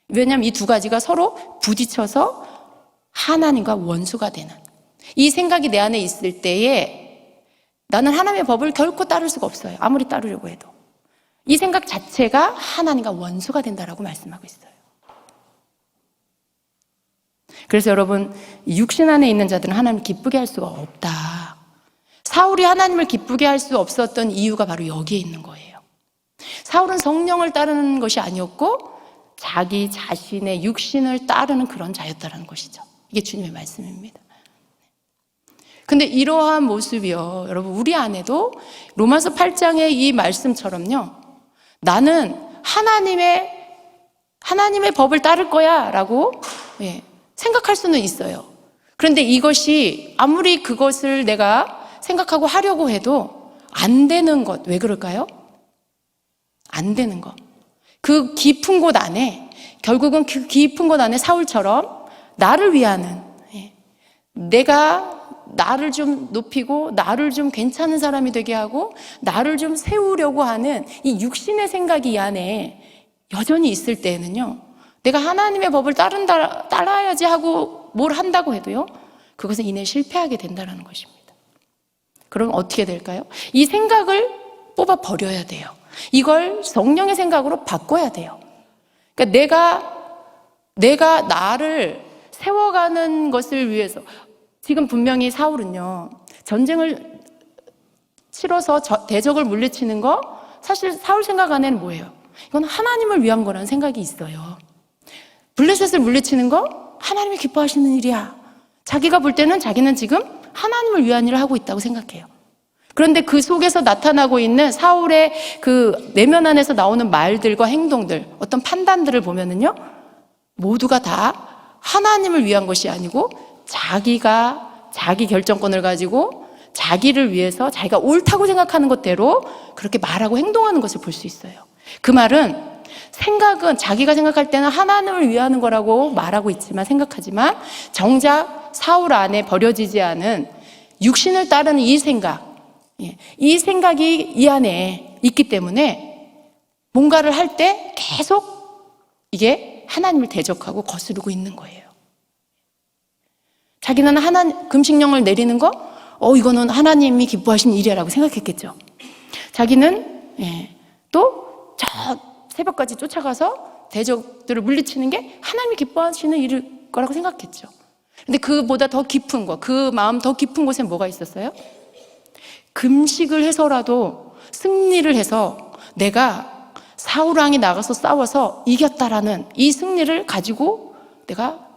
S1: 왜냐하면 이 두 가지가 서로 부딪혀서 하나님과 원수가 되는, 이 생각이 내 안에 있을 때에 나는 하나님의 법을 결코 따를 수가 없어요. 아무리 따르려고 해도. 이 생각 자체가 하나님과 원수가 된다라고 말씀하고 있어요. 그래서 여러분, 육신 안에 있는 자들은 하나님을 기쁘게 할 수가 없다. 사울이 하나님을 기쁘게 할 수 없었던 이유가 바로 여기에 있는 거예요. 사울은 성령을 따르는 것이 아니었고 자기 자신의 육신을 따르는 그런 자였다는 것이죠. 이게 주님의 말씀입니다. 근데 이러한 모습이요, 여러분, 우리 안에도 로마서 8장의 이 말씀처럼요, 나는 하나님의 법을 따를 거야 라고 생각할 수는 있어요. 그런데 이것이 아무리 그것을 내가 생각하고 하려고 해도 안 되는 것, 왜 그럴까요? 안 되는 것. 그 깊은 곳 안에, 결국은 그 깊은 곳 안에 사울처럼 나를 위하는, 내가 나를 좀 높이고 나를 좀 괜찮은 사람이 되게 하고 나를 좀 세우려고 하는 이 육신의 생각이 이 안에 여전히 있을 때에는요, 내가 하나님의 법을 따라야지 하고 뭘 한다고 해도요, 그것은 이내 실패하게 된다는 것입니다. 그럼 어떻게 될까요? 이 생각을 뽑아 버려야 돼요. 이걸 성령의 생각으로 바꿔야 돼요. 그러니까 내가 나를 세워가는 것을 위해서, 지금 분명히 사울은요, 전쟁을 치러서 대적을 물리치는 거, 사실 사울 생각 안에는 뭐예요? 이건 하나님을 위한 거라는 생각이 있어요. 블레셋을 물리치는 거 하나님이 기뻐하시는 일이야. 자기가 볼 때는 자기는 지금 하나님을 위한 일을 하고 있다고 생각해요. 그런데 그 속에서 나타나고 있는 사울의 그 내면 안에서 나오는 말들과 행동들, 어떤 판단들을 보면은요, 모두가 다 하나님을 위한 것이 아니고 자기가 자기 결정권을 가지고 자기를 위해서 자기가 옳다고 생각하는 것대로 그렇게 말하고 행동하는 것을 볼 수 있어요. 그 말은, 생각은 자기가 생각할 때는 하나님을 위하는 거라고 말하고 있지만, 생각하지만 정작 사울 안에 버려지지 않은 육신을 따르는 이 생각, 이 생각이 이 안에 있기 때문에 뭔가를 할 때 계속 이게 하나님을 대적하고 거스르고 있는 거예요. 자기는 금식령을 내리는 거, 이거는 하나님이 기뻐하시는 일이라고 생각했겠죠. 자기는 또 저 새벽까지 쫓아가서 대적들을 물리치는 게 하나님이 기뻐하시는 일일 거라고 생각했죠. 근데 그보다 더 깊은 거, 그 마음 더 깊은 곳에 뭐가 있었어요? 금식을 해서라도 승리를 해서 내가 사울 왕이 나가서 싸워서 이겼다라는 이 승리를 가지고 내가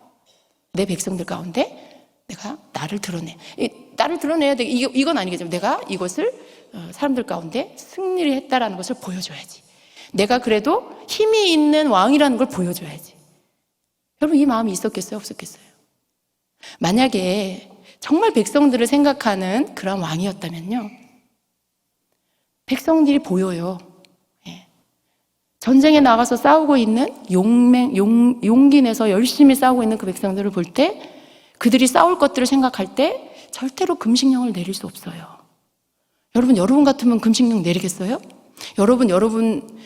S1: 내 백성들 가운데 내가 나를 드러내야 돼. 이건 아니겠죠. 내가 이것을 사람들 가운데 승리를 했다라는 것을 보여줘야지. 내가 그래도 힘이 있는 왕이라는 걸 보여줘야지. 여러분, 이 마음이 있었겠어요? 없었겠어요? 만약에 정말 백성들을 생각하는 그런 왕이었다면요, 백성들이 보여요. 전쟁에 나가서 싸우고 있는 용기 내서 열심히 싸우고 있는 그 백성들을 볼 때, 그들이 싸울 것들을 생각할 때 절대로 금식령을 내릴 수 없어요. 여러분 같으면 금식령 내리겠어요? 여러분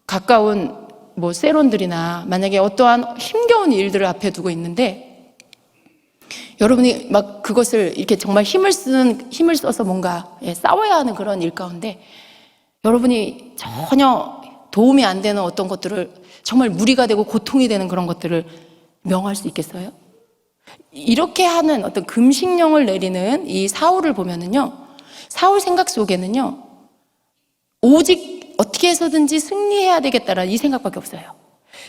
S1: 가까운 세론들이나 만약에 어떠한 힘겨운 일들을 앞에 두고 있는데, 여러분이 막 그것을 이렇게 정말 힘을 써서 뭔가 싸워야 하는 그런 일 가운데 여러분이 전혀 도움이 안 되는 어떤 것들을, 정말 무리가 되고 고통이 되는 그런 것들을 명할 수 있겠어요? 이렇게 하는 어떤 금식령을 내리는 이 사울을 보면은요, 사울 생각 속에는요, 오직 어떻게 해서든지 승리해야 되겠다라는 이 생각밖에 없어요.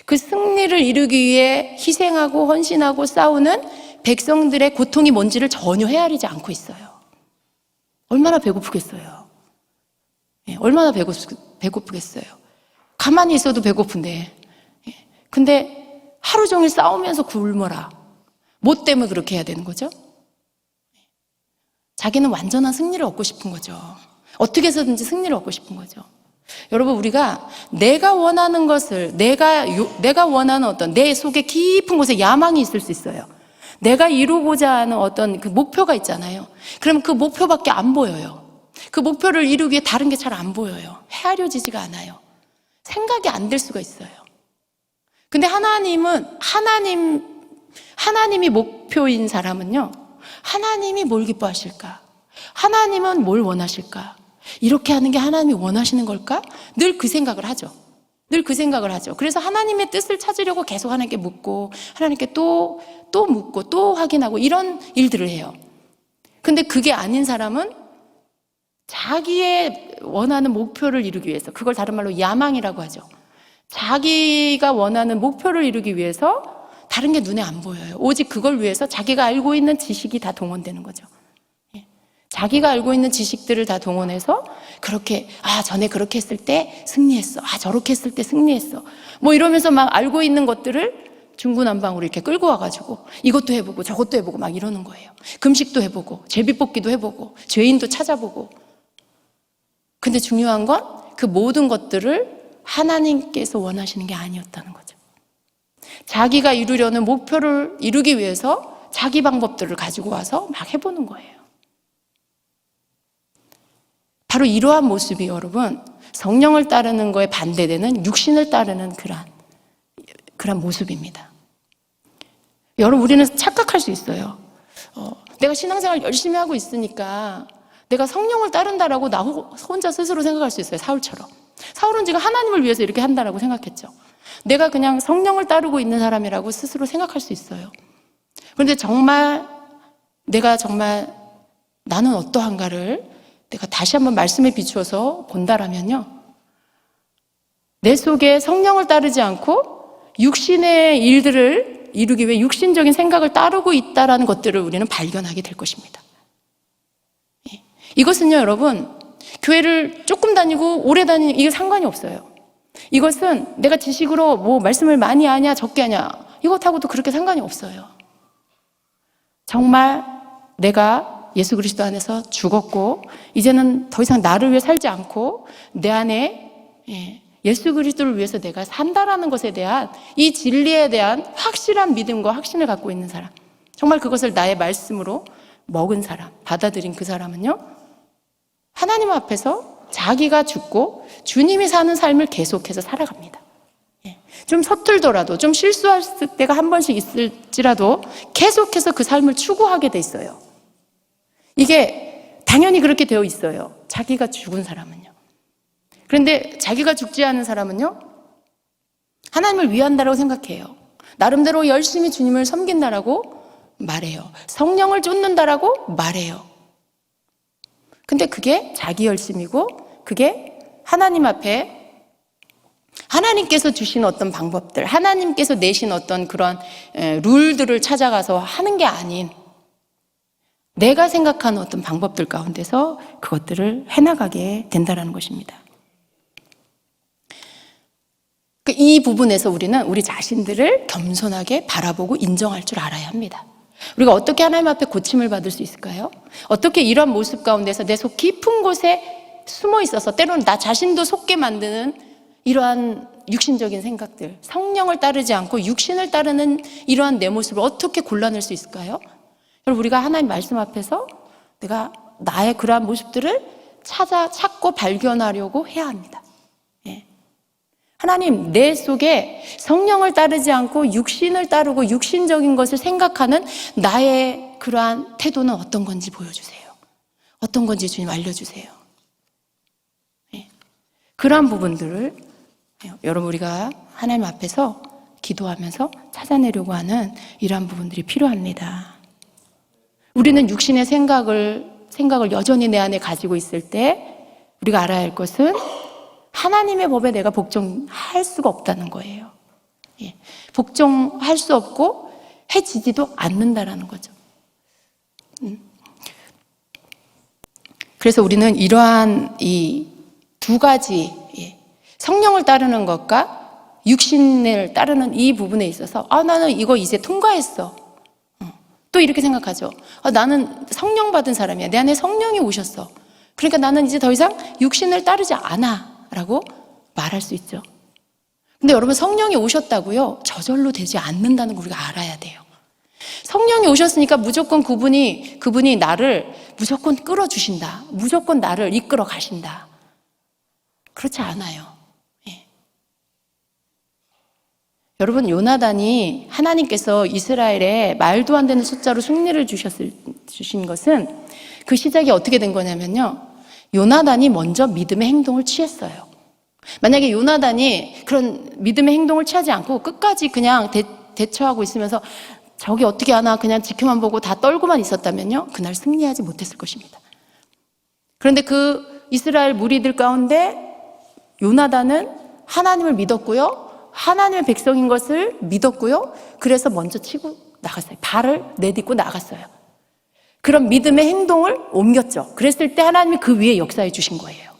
S1: 그 승리를 이루기 위해 희생하고 헌신하고 싸우는 백성들의 고통이 뭔지를 전혀 헤아리지 않고 있어요. 얼마나 배고프겠어요. 얼마나 배고프겠어요. 가만히 있어도 배고픈데, 근데 하루 종일 싸우면서 굶어라. 뭐 때문에 그렇게 해야 되는 거죠? 자기는 완전한 승리를 얻고 싶은 거죠. 어떻게 해서든지 승리를 얻고 싶은 거죠. 여러분, 우리가 내가 원하는 것을, 내가 원하는 어떤 내 속에 깊은 곳에 야망이 있을 수 있어요. 내가 이루고자 하는 어떤 그 목표가 있잖아요. 그럼 그 목표밖에 안 보여요. 그 목표를 이루기 위해 다른 게 잘 안 보여요. 헤아려지지가 않아요. 생각이 안 될 수가 있어요. 근데 하나님이 목표인 사람은요, 하나님이 뭘 기뻐하실까? 하나님은 뭘 원하실까? 이렇게 하는 게 하나님이 원하시는 걸까? 늘 그 생각을 하죠. 늘 그 생각을 하죠. 그래서 하나님의 뜻을 찾으려고 계속 하나님께 묻고 하나님께 또 묻고 또 확인하고 이런 일들을 해요. 근데 그게 아닌 사람은 자기의 원하는 목표를 이루기 위해서, 그걸 다른 말로 야망이라고 하죠. 자기가 원하는 목표를 이루기 위해서 다른 게 눈에 안 보여요. 오직 그걸 위해서 자기가 알고 있는 지식이 다 동원되는 거죠. 자기가 알고 있는 지식들을 다 동원해서 그렇게, 전에 그렇게 했을 때 승리했어. 저렇게 했을 때 승리했어. 뭐 이러면서 막 알고 있는 것들을 중구난방으로 이렇게 끌고 와가지고 이것도 해보고 저것도 해보고 막 이러는 거예요. 금식도 해보고 제비뽑기도 해보고 죄인도 찾아보고. 근데 중요한 건 그 모든 것들을 하나님께서 원하시는 게 아니었다는 거죠. 자기가 이루려는 목표를 이루기 위해서 자기 방법들을 가지고 와서 막 해보는 거예요. 바로 이러한 모습이 여러분, 성령을 따르는 거에 반대되는 육신을 따르는 그런 모습입니다. 여러분, 우리는 착각할 수 있어요. 내가 신앙생활 열심히 하고 있으니까 내가 성령을 따른다라고 나 혼자 스스로 생각할 수 있어요. 사울처럼. 사울은 지금 하나님을 위해서 이렇게 한다라고 생각했죠. 내가 그냥 성령을 따르고 있는 사람이라고 스스로 생각할 수 있어요. 그런데 내가 정말 나는 어떠한가를 내가 다시 한번 말씀에 비추어서 본다라면요, 내 속에 성령을 따르지 않고 육신의 일들을 이루기 위해 육신적인 생각을 따르고 있다라는 것들을 우리는 발견하게 될 것입니다. 이것은요, 여러분, 교회를 조금 다니고 오래 다니는 이게 상관이 없어요. 이것은 내가 지식으로 뭐 말씀을 많이 하냐 적게 하냐 이것하고도 그렇게 상관이 없어요. 정말 내가 예수 그리스도 안에서 죽었고 이제는 더 이상 나를 위해 살지 않고 내 안에 예수 그리스도를 위해서 내가 산다라는 것에 대한 이 진리에 대한 확실한 믿음과 확신을 갖고 있는 사람, 정말 그것을 나의 말씀으로 먹은 사람, 받아들인 그 사람은요, 하나님 앞에서 자기가 죽고 주님이 사는 삶을 계속해서 살아갑니다. 좀 서툴더라도, 좀 실수할 때가 한 번씩 있을지라도 계속해서 그 삶을 추구하게 돼 있어요. 이게 당연히 그렇게 되어 있어요. 자기가 죽은 사람은요. 그런데 자기가 죽지 않은 사람은요, 하나님을 위한다라고 생각해요. 나름대로 열심히 주님을 섬긴다라고 말해요. 성령을 쫓는다라고 말해요. 근데 그게 자기 열심이고 그게 하나님 앞에 하나님께서 주신 어떤 방법들, 하나님께서 내신 어떤 그런 룰들을 찾아가서 하는 게 아닌 내가 생각하는 어떤 방법들 가운데서 그것들을 해나가게 된다는 것입니다. 이 부분에서 우리는 우리 자신들을 겸손하게 바라보고 인정할 줄 알아야 합니다. 우리가 어떻게 하나님 앞에 고침을 받을 수 있을까요? 어떻게 이런 모습 가운데서 내 속 깊은 곳에 숨어 있어서 때로는 나 자신도 속게 만드는 이러한 육신적인 생각들, 성령을 따르지 않고 육신을 따르는 이러한 내 모습을 어떻게 골라낼 수 있을까요? 여러분, 우리가 하나님 말씀 앞에서 내가 나의 그러한 모습들을 찾고 발견하려고 해야 합니다. 하나님, 내 속에 성령을 따르지 않고 육신을 따르고 육신적인 것을 생각하는 나의 그러한 태도는 어떤 건지 보여주세요. 어떤 건지 주님 알려주세요. 그러한 부분들을 여러분, 우리가 하나님 앞에서 기도하면서 찾아내려고 하는 이러한 부분들이 필요합니다. 우리는 육신의 생각을 여전히 내 안에 가지고 있을 때 우리가 알아야 할 것은 하나님의 법에 내가 복종할 수가 없다는 거예요. 복종할 수 없고 해지지도 않는다라는 거죠. 그래서 우리는 이러한 이 두 가지, 성령을 따르는 것과 육신을 따르는 이 부분에 있어서 나는 이거 이제 통과했어. 또 이렇게 생각하죠. 나는 성령 받은 사람이야. 내 안에 성령이 오셨어. 그러니까 나는 이제 더 이상 육신을 따르지 않아 라고 말할 수 있죠. 근데 여러분, 성령이 오셨다고요? 저절로 되지 않는다는 걸 우리가 알아야 돼요. 성령이 오셨으니까 무조건 그분이 나를 무조건 끌어주신다. 무조건 나를 이끌어 가신다. 그렇지 않아요. 여러분, 요나단이 하나님께서 이스라엘에 말도 안 되는 숫자로 승리를 주신 것은 그 시작이 어떻게 된 거냐면요, 요나단이 먼저 믿음의 행동을 취했어요. 만약에 요나단이 그런 믿음의 행동을 취하지 않고 끝까지 그냥 대처하고 있으면서 저기 어떻게 하나 그냥 지켜만 보고 다 떨고만 있었다면요, 그날 승리하지 못했을 것입니다. 그런데 그 이스라엘 무리들 가운데 요나단은 하나님을 믿었고요, 하나님의 백성인 것을 믿었고요, 그래서 먼저 치고 나갔어요. 발을 내딛고 나갔어요. 그런 믿음의 행동을 옮겼죠. 그랬을 때 하나님이 그 위에 역사해 주신 거예요.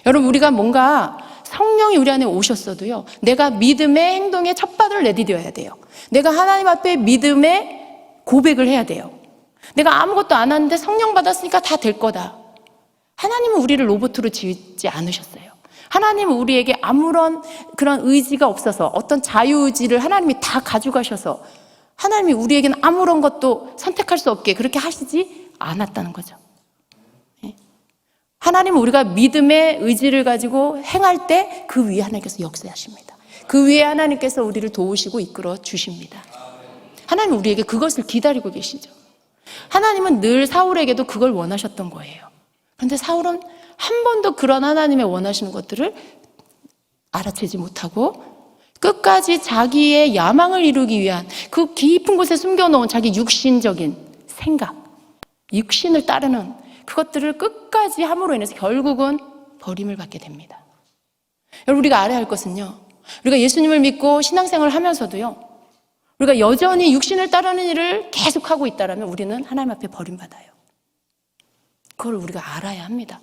S1: 여러분, 우리가 뭔가 성령이 우리 안에 오셨어도요, 내가 믿음의 행동에 첫발을 내디뎌야 돼요. 내가 하나님 앞에 믿음의 고백을 해야 돼요. 내가 아무것도 안 하는데 성령 받았으니까 다 될 거다. 하나님은 우리를 로봇으로 지지 않으셨어요. 하나님은 우리에게 아무런 그런 의지가 없어서, 어떤 자유의지를 하나님이 다 가져가셔서 하나님이 우리에게는 아무런 것도 선택할 수 없게 그렇게 하시지 않았다는 거죠. 하나님은 우리가 믿음의 의지를 가지고 행할 때 그 위에 하나님께서 역사하십니다. 그 위에 하나님께서 우리를 도우시고 이끌어 주십니다. 하나님은 우리에게 그것을 기다리고 계시죠. 하나님은 늘 사울에게도 그걸 원하셨던 거예요. 그런데 사울은 한 번도 그런 하나님의 원하시는 것들을 알아채지 못하고 끝까지 자기의 야망을 이루기 위한 그 깊은 곳에 숨겨놓은 자기 육신적인 생각, 육신을 따르는 그것들을 끝까지 함으로 인해서 결국은 버림을 받게 됩니다. 여러분, 우리가 알아야 할 것은요, 우리가 예수님을 믿고 신앙생활을 하면서도요, 우리가 여전히 육신을 따르는 일을 계속하고 있다면 우리는 하나님 앞에 버림받아요. 그걸 우리가 알아야 합니다.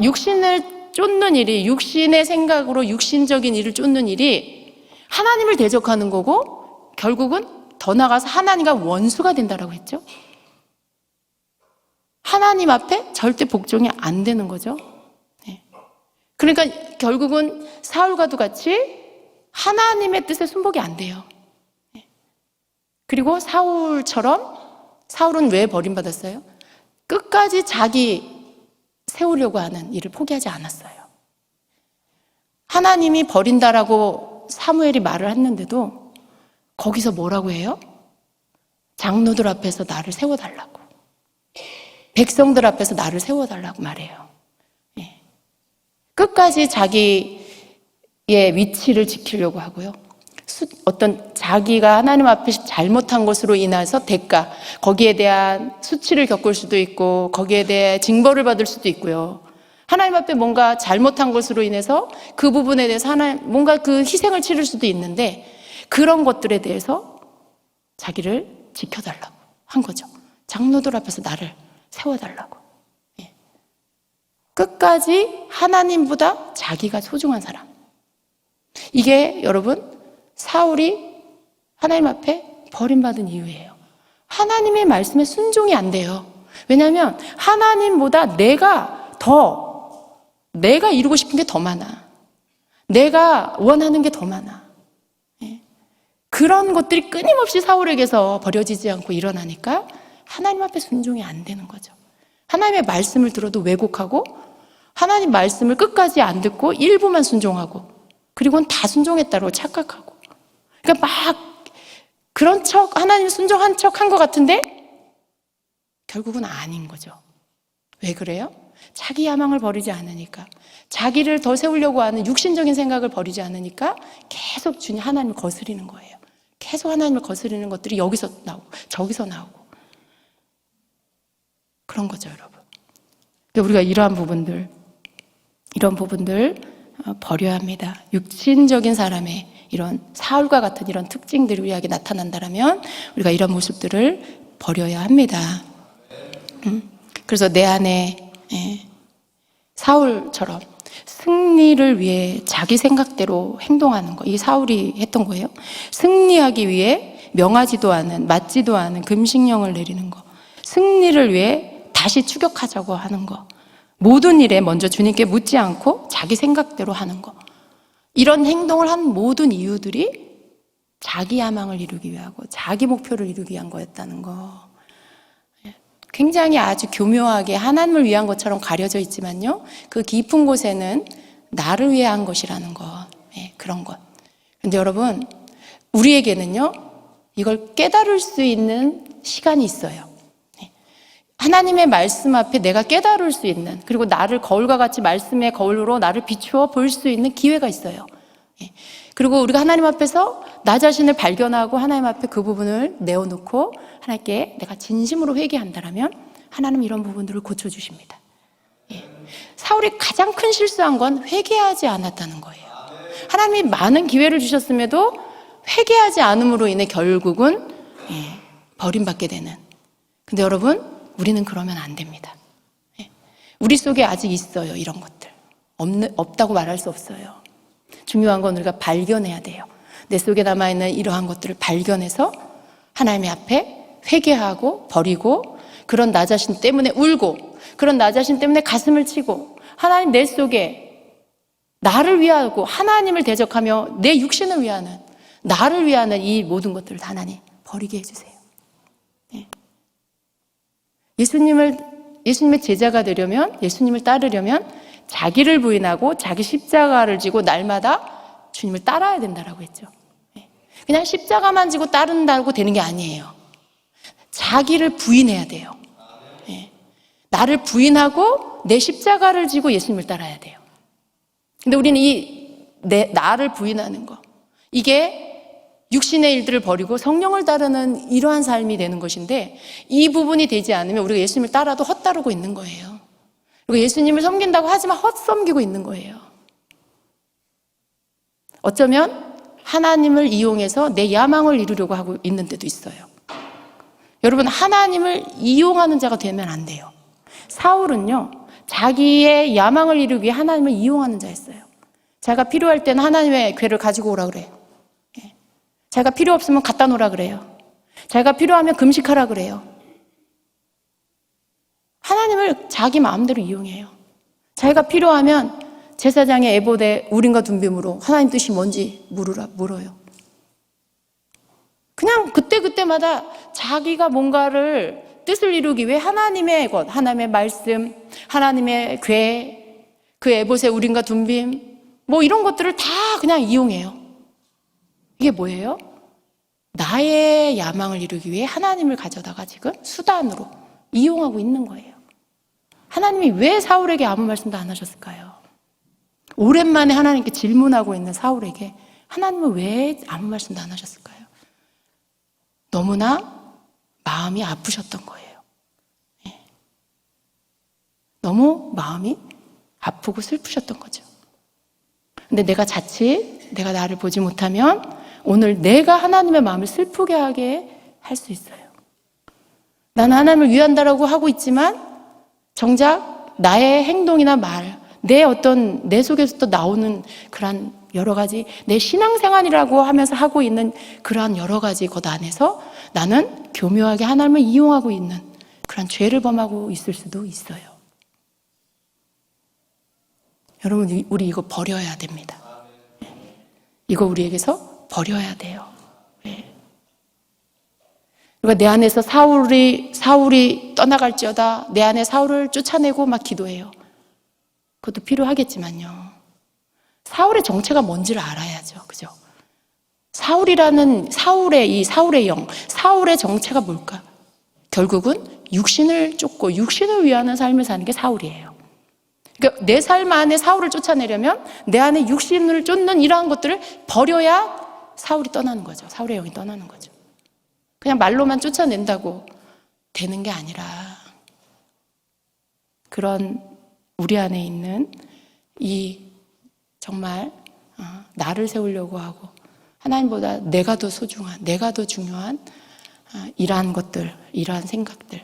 S1: 육신을 쫓는 일이, 육신의 생각으로 육신적인 일을 쫓는 일이 하나님을 대적하는 거고, 결국은 더 나아가서 하나님과 원수가 된다라고 했죠. 하나님 앞에 절대 복종이 안 되는 거죠. 그러니까 결국은 사울과도 같이 하나님의 뜻에 순복이 안 돼요. 그리고 사울은 왜 버림받았어요? 끝까지 자기 세우려고 하는 일을 포기하지 않았어요. 하나님이 버린다라고 사무엘이 말을 했는데도 거기서 뭐라고 해요? 장로들 앞에서 나를 세워달라고, 백성들 앞에서 나를 세워달라고 말해요. 끝까지 자기의 위치를 지키려고 하고요, 어떤 자기가 하나님 앞에 잘못한 것으로 인해서 대가, 거기에 대한 수치를 겪을 수도 있고 거기에 대해 징벌을 받을 수도 있고요, 하나님 앞에 뭔가 잘못한 것으로 인해서 그 부분에 대해서 하나님 뭔가 그 희생을 치를 수도 있는데, 그런 것들에 대해서 자기를 지켜달라고 한 거죠. 장로들 앞에서 나를 세워달라고. 끝까지 하나님보다 자기가 소중한 사람. 이게 여러분, 사울이 하나님 앞에 버림받은 이유예요. 하나님의 말씀에 순종이 안 돼요. 왜냐하면 하나님보다 내가 이루고 싶은 게 더 많아. 내가 원하는 게 더 많아. 그런 것들이 끊임없이 사울에게서 버려지지 않고 일어나니까 하나님 앞에 순종이 안 되는 거죠. 하나님의 말씀을 들어도 왜곡하고, 하나님 말씀을 끝까지 안 듣고 일부만 순종하고, 그리고는 다 순종했다고 착각하고, 그러니까 막 그런 척, 하나님 순종한 척 한 것 같은데 결국은 아닌 거죠. 왜 그래요? 자기 야망을 버리지 않으니까, 자기를 더 세우려고 하는 육신적인 생각을 버리지 않으니까 계속 주님 하나님을 거스리는 거예요. 계속 하나님을 거스리는 것들이 여기서 나오고 저기서 나오고 그런 거죠, 여러분. 우리가 이런 부분들 버려야 합니다. 육신적인 사람의 이런 사울과 같은 이런 특징들이 우리에게 나타난다면 우리가 이런 모습들을 버려야 합니다. 그래서 내 안에 사울처럼 승리를 위해 자기 생각대로 행동하는 거, 이 사울이 했던 거예요. 승리하기 위해 명하지도 않은, 맞지도 않은 금식령을 내리는 거, 승리를 위해 다시 추격하자고 하는 거, 모든 일에 먼저 주님께 묻지 않고 자기 생각대로 하는 거, 이런 행동을 한 모든 이유들이 자기 야망을 이루기 위하고 자기 목표를 이루기 위한 거였다는 거. 굉장히 아주 교묘하게 하나님을 위한 것처럼 가려져 있지만요, 그 깊은 곳에는 나를 위해 한 것이라는 것, 그런 것. 근데 여러분, 우리에게는요, 이걸 깨달을 수 있는 시간이 있어요. 하나님의 말씀 앞에 내가 깨달을 수 있는, 그리고 나를 거울과 같이 말씀의 거울로 나를 비추어 볼 수 있는 기회가 있어요. 그리고 우리가 하나님 앞에서 나 자신을 발견하고 하나님 앞에 그 부분을 내어놓고 하나님께 내가 진심으로 회개한다라면 하나님 이런 부분들을 고쳐주십니다. 사울이 가장 큰 실수한 건 회개하지 않았다는 거예요. 하나님이 많은 기회를 주셨음에도 회개하지 않음으로 인해 결국은 버림받게 되는. 근데 여러분, 우리는 그러면 안 됩니다. 우리 속에 아직 있어요, 이런 것들. 없다고 말할 수 없어요. 중요한 건 우리가 발견해야 돼요. 내 속에 남아있는 이러한 것들을 발견해서 하나님의 앞에 회개하고 버리고, 그런 나 자신 때문에 울고, 그런 나 자신 때문에 가슴을 치고, 하나님 내 속에 나를 위하고 하나님을 대적하며 내 육신을 위하는, 나를 위하는 이 모든 것들을 하나님 버리게 해주세요. 예수님의 제자가 되려면, 예수님을 따르려면 자기를 부인하고 자기 십자가를 지고 날마다 주님을 따라야 된다라고 했죠. 그냥 십자가만 지고 따른다고 되는 게 아니에요. 자기를 부인해야 돼요. 나를 부인하고 내 십자가를 지고 예수님을 따라야 돼요. 근데 우리는 나를 부인하는 거, 이게 육신의 일들을 버리고 성령을 따르는 이러한 삶이 되는 것인데, 이 부분이 되지 않으면 우리가 예수님을 따라도 헛따르고 있는 거예요. 그리고 예수님을 섬긴다고 하지만 헛섬기고 있는 거예요. 어쩌면 하나님을 이용해서 내 야망을 이루려고 하고 있는 때도 있어요. 여러분, 하나님을 이용하는 자가 되면 안 돼요. 사울은요, 자기의 야망을 이루기 위해 하나님을 이용하는 자였어요. 자기가 필요할 때는 하나님의 괴를 가지고 오라 그래요. 자기가 필요 없으면 갖다 놓으라 그래요. 자기가 필요하면 금식하라 그래요. 하나님을 자기 마음대로 이용해요. 자기가 필요하면 제사장의 에봇에 우림과 둠빔으로 하나님 뜻이 뭔지 물어요. 그냥 그때그때마다 자기가 뭔가를 뜻을 이루기 위해 하나님의 것, 하나님의 말씀, 하나님의 괴, 그 에봇의 우림과 둠빔, 뭐 이런 것들을 다 그냥 이용해요. 이게 뭐예요? 나의 야망을 이루기 위해 하나님을 가져다가 지금 수단으로 이용하고 있는 거예요. 하나님이 왜 사울에게 아무 말씀도 안 하셨을까요? 오랜만에 하나님께 질문하고 있는 사울에게 하나님은 왜 아무 말씀도 안 하셨을까요? 너무나 마음이 아프셨던 거예요. 너무 마음이 아프고 슬프셨던 거죠. 근데 내가 자칫 내가 나를 보지 못하면 오늘 내가 하나님의 마음을 슬프게 하게 할 수 있어요. 나는 하나님을 위한다라고 하고 있지만 정작 나의 행동이나 말, 내 속에서 또 나오는 그런 여러 가지, 내 신앙생활이라고 하면서 하고 있는 그러한 여러 가지 것 안에서 나는 교묘하게 하나님을 이용하고 있는 그런 죄를 범하고 있을 수도 있어요. 여러분, 우리 이거 버려야 됩니다. 이거 우리에게서 버려야 돼요. 그러니까 내 안에서 사울이 떠나갈지어다, 내 안에 사울을 쫓아내고 막 기도해요. 그것도 필요하겠지만요, 사울의 정체가 뭔지를 알아야죠. 그죠? 사울의 영, 사울의 정체가 뭘까? 결국은 육신을 쫓고 육신을 위하는 삶을 사는 게 사울이에요. 그러니까 내 삶 안에 사울을 쫓아내려면 내 안에 육신을 쫓는 이러한 것들을 버려야 사울이 떠나는 거죠. 사울의 영이 떠나는 거죠. 그냥 말로만 쫓아낸다고 되는 게 아니라, 그런 우리 안에 있는 이 정말 나를 세우려고 하고 하나님보다 내가 더 소중한, 내가 더 중요한 이러한 것들, 이러한 생각들,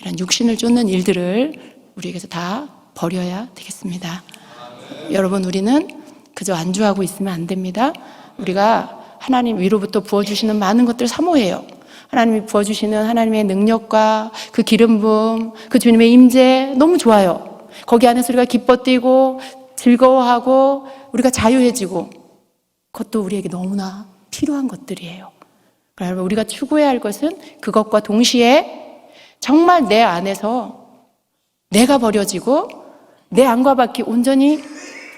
S1: 이러한 육신을 쫓는 일들을 우리에게서 다 버려야 되겠습니다. 여러분, 우리는 그저 안주하고 있으면 안 됩니다. 우리가 하나님 위로부터 부어주시는 많은 것들 사모해요. 하나님이 부어주시는 하나님의 능력과 그 기름 부음, 그 주님의 임재 너무 좋아요. 거기 안에서 우리가 기뻐 뛰고 즐거워하고 우리가 자유해지고, 그것도 우리에게 너무나 필요한 것들이에요. 그러나 우리가 추구해야 할 것은 그것과 동시에 정말 내 안에서 내가 버려지고 내 안과 밖이 온전히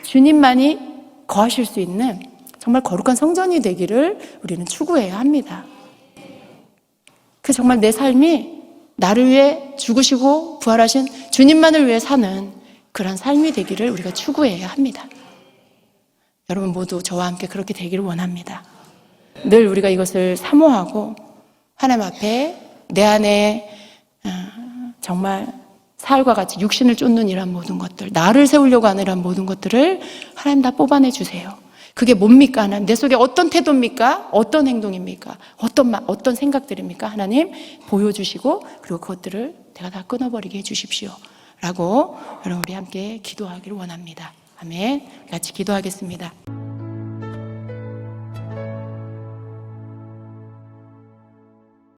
S1: 주님만이 거하실 수 있는 정말 거룩한 성전이 되기를 우리는 추구해야 합니다. 그 정말 내 삶이 나를 위해 죽으시고 부활하신 주님만을 위해 사는 그런 삶이 되기를 우리가 추구해야 합니다. 여러분 모두 저와 함께 그렇게 되기를 원합니다. 늘 우리가 이것을 사모하고 하나님 앞에 내 안에 정말 사흘과 같이 육신을 쫓는 이런 모든 것들, 나를 세우려고 하는 이런 모든 것들을 하나님 다 뽑아내 주세요. 그게 뭡니까? 하나님, 내 속에 어떤 태도입니까? 어떤 행동입니까? 어떤 생각들입니까? 하나님 보여주시고 그리고 그것들을 내가 다 끊어버리게 해주십시오 라고 여러분 우리 함께 기도하기를 원합니다. 아멘. 같이 기도하겠습니다.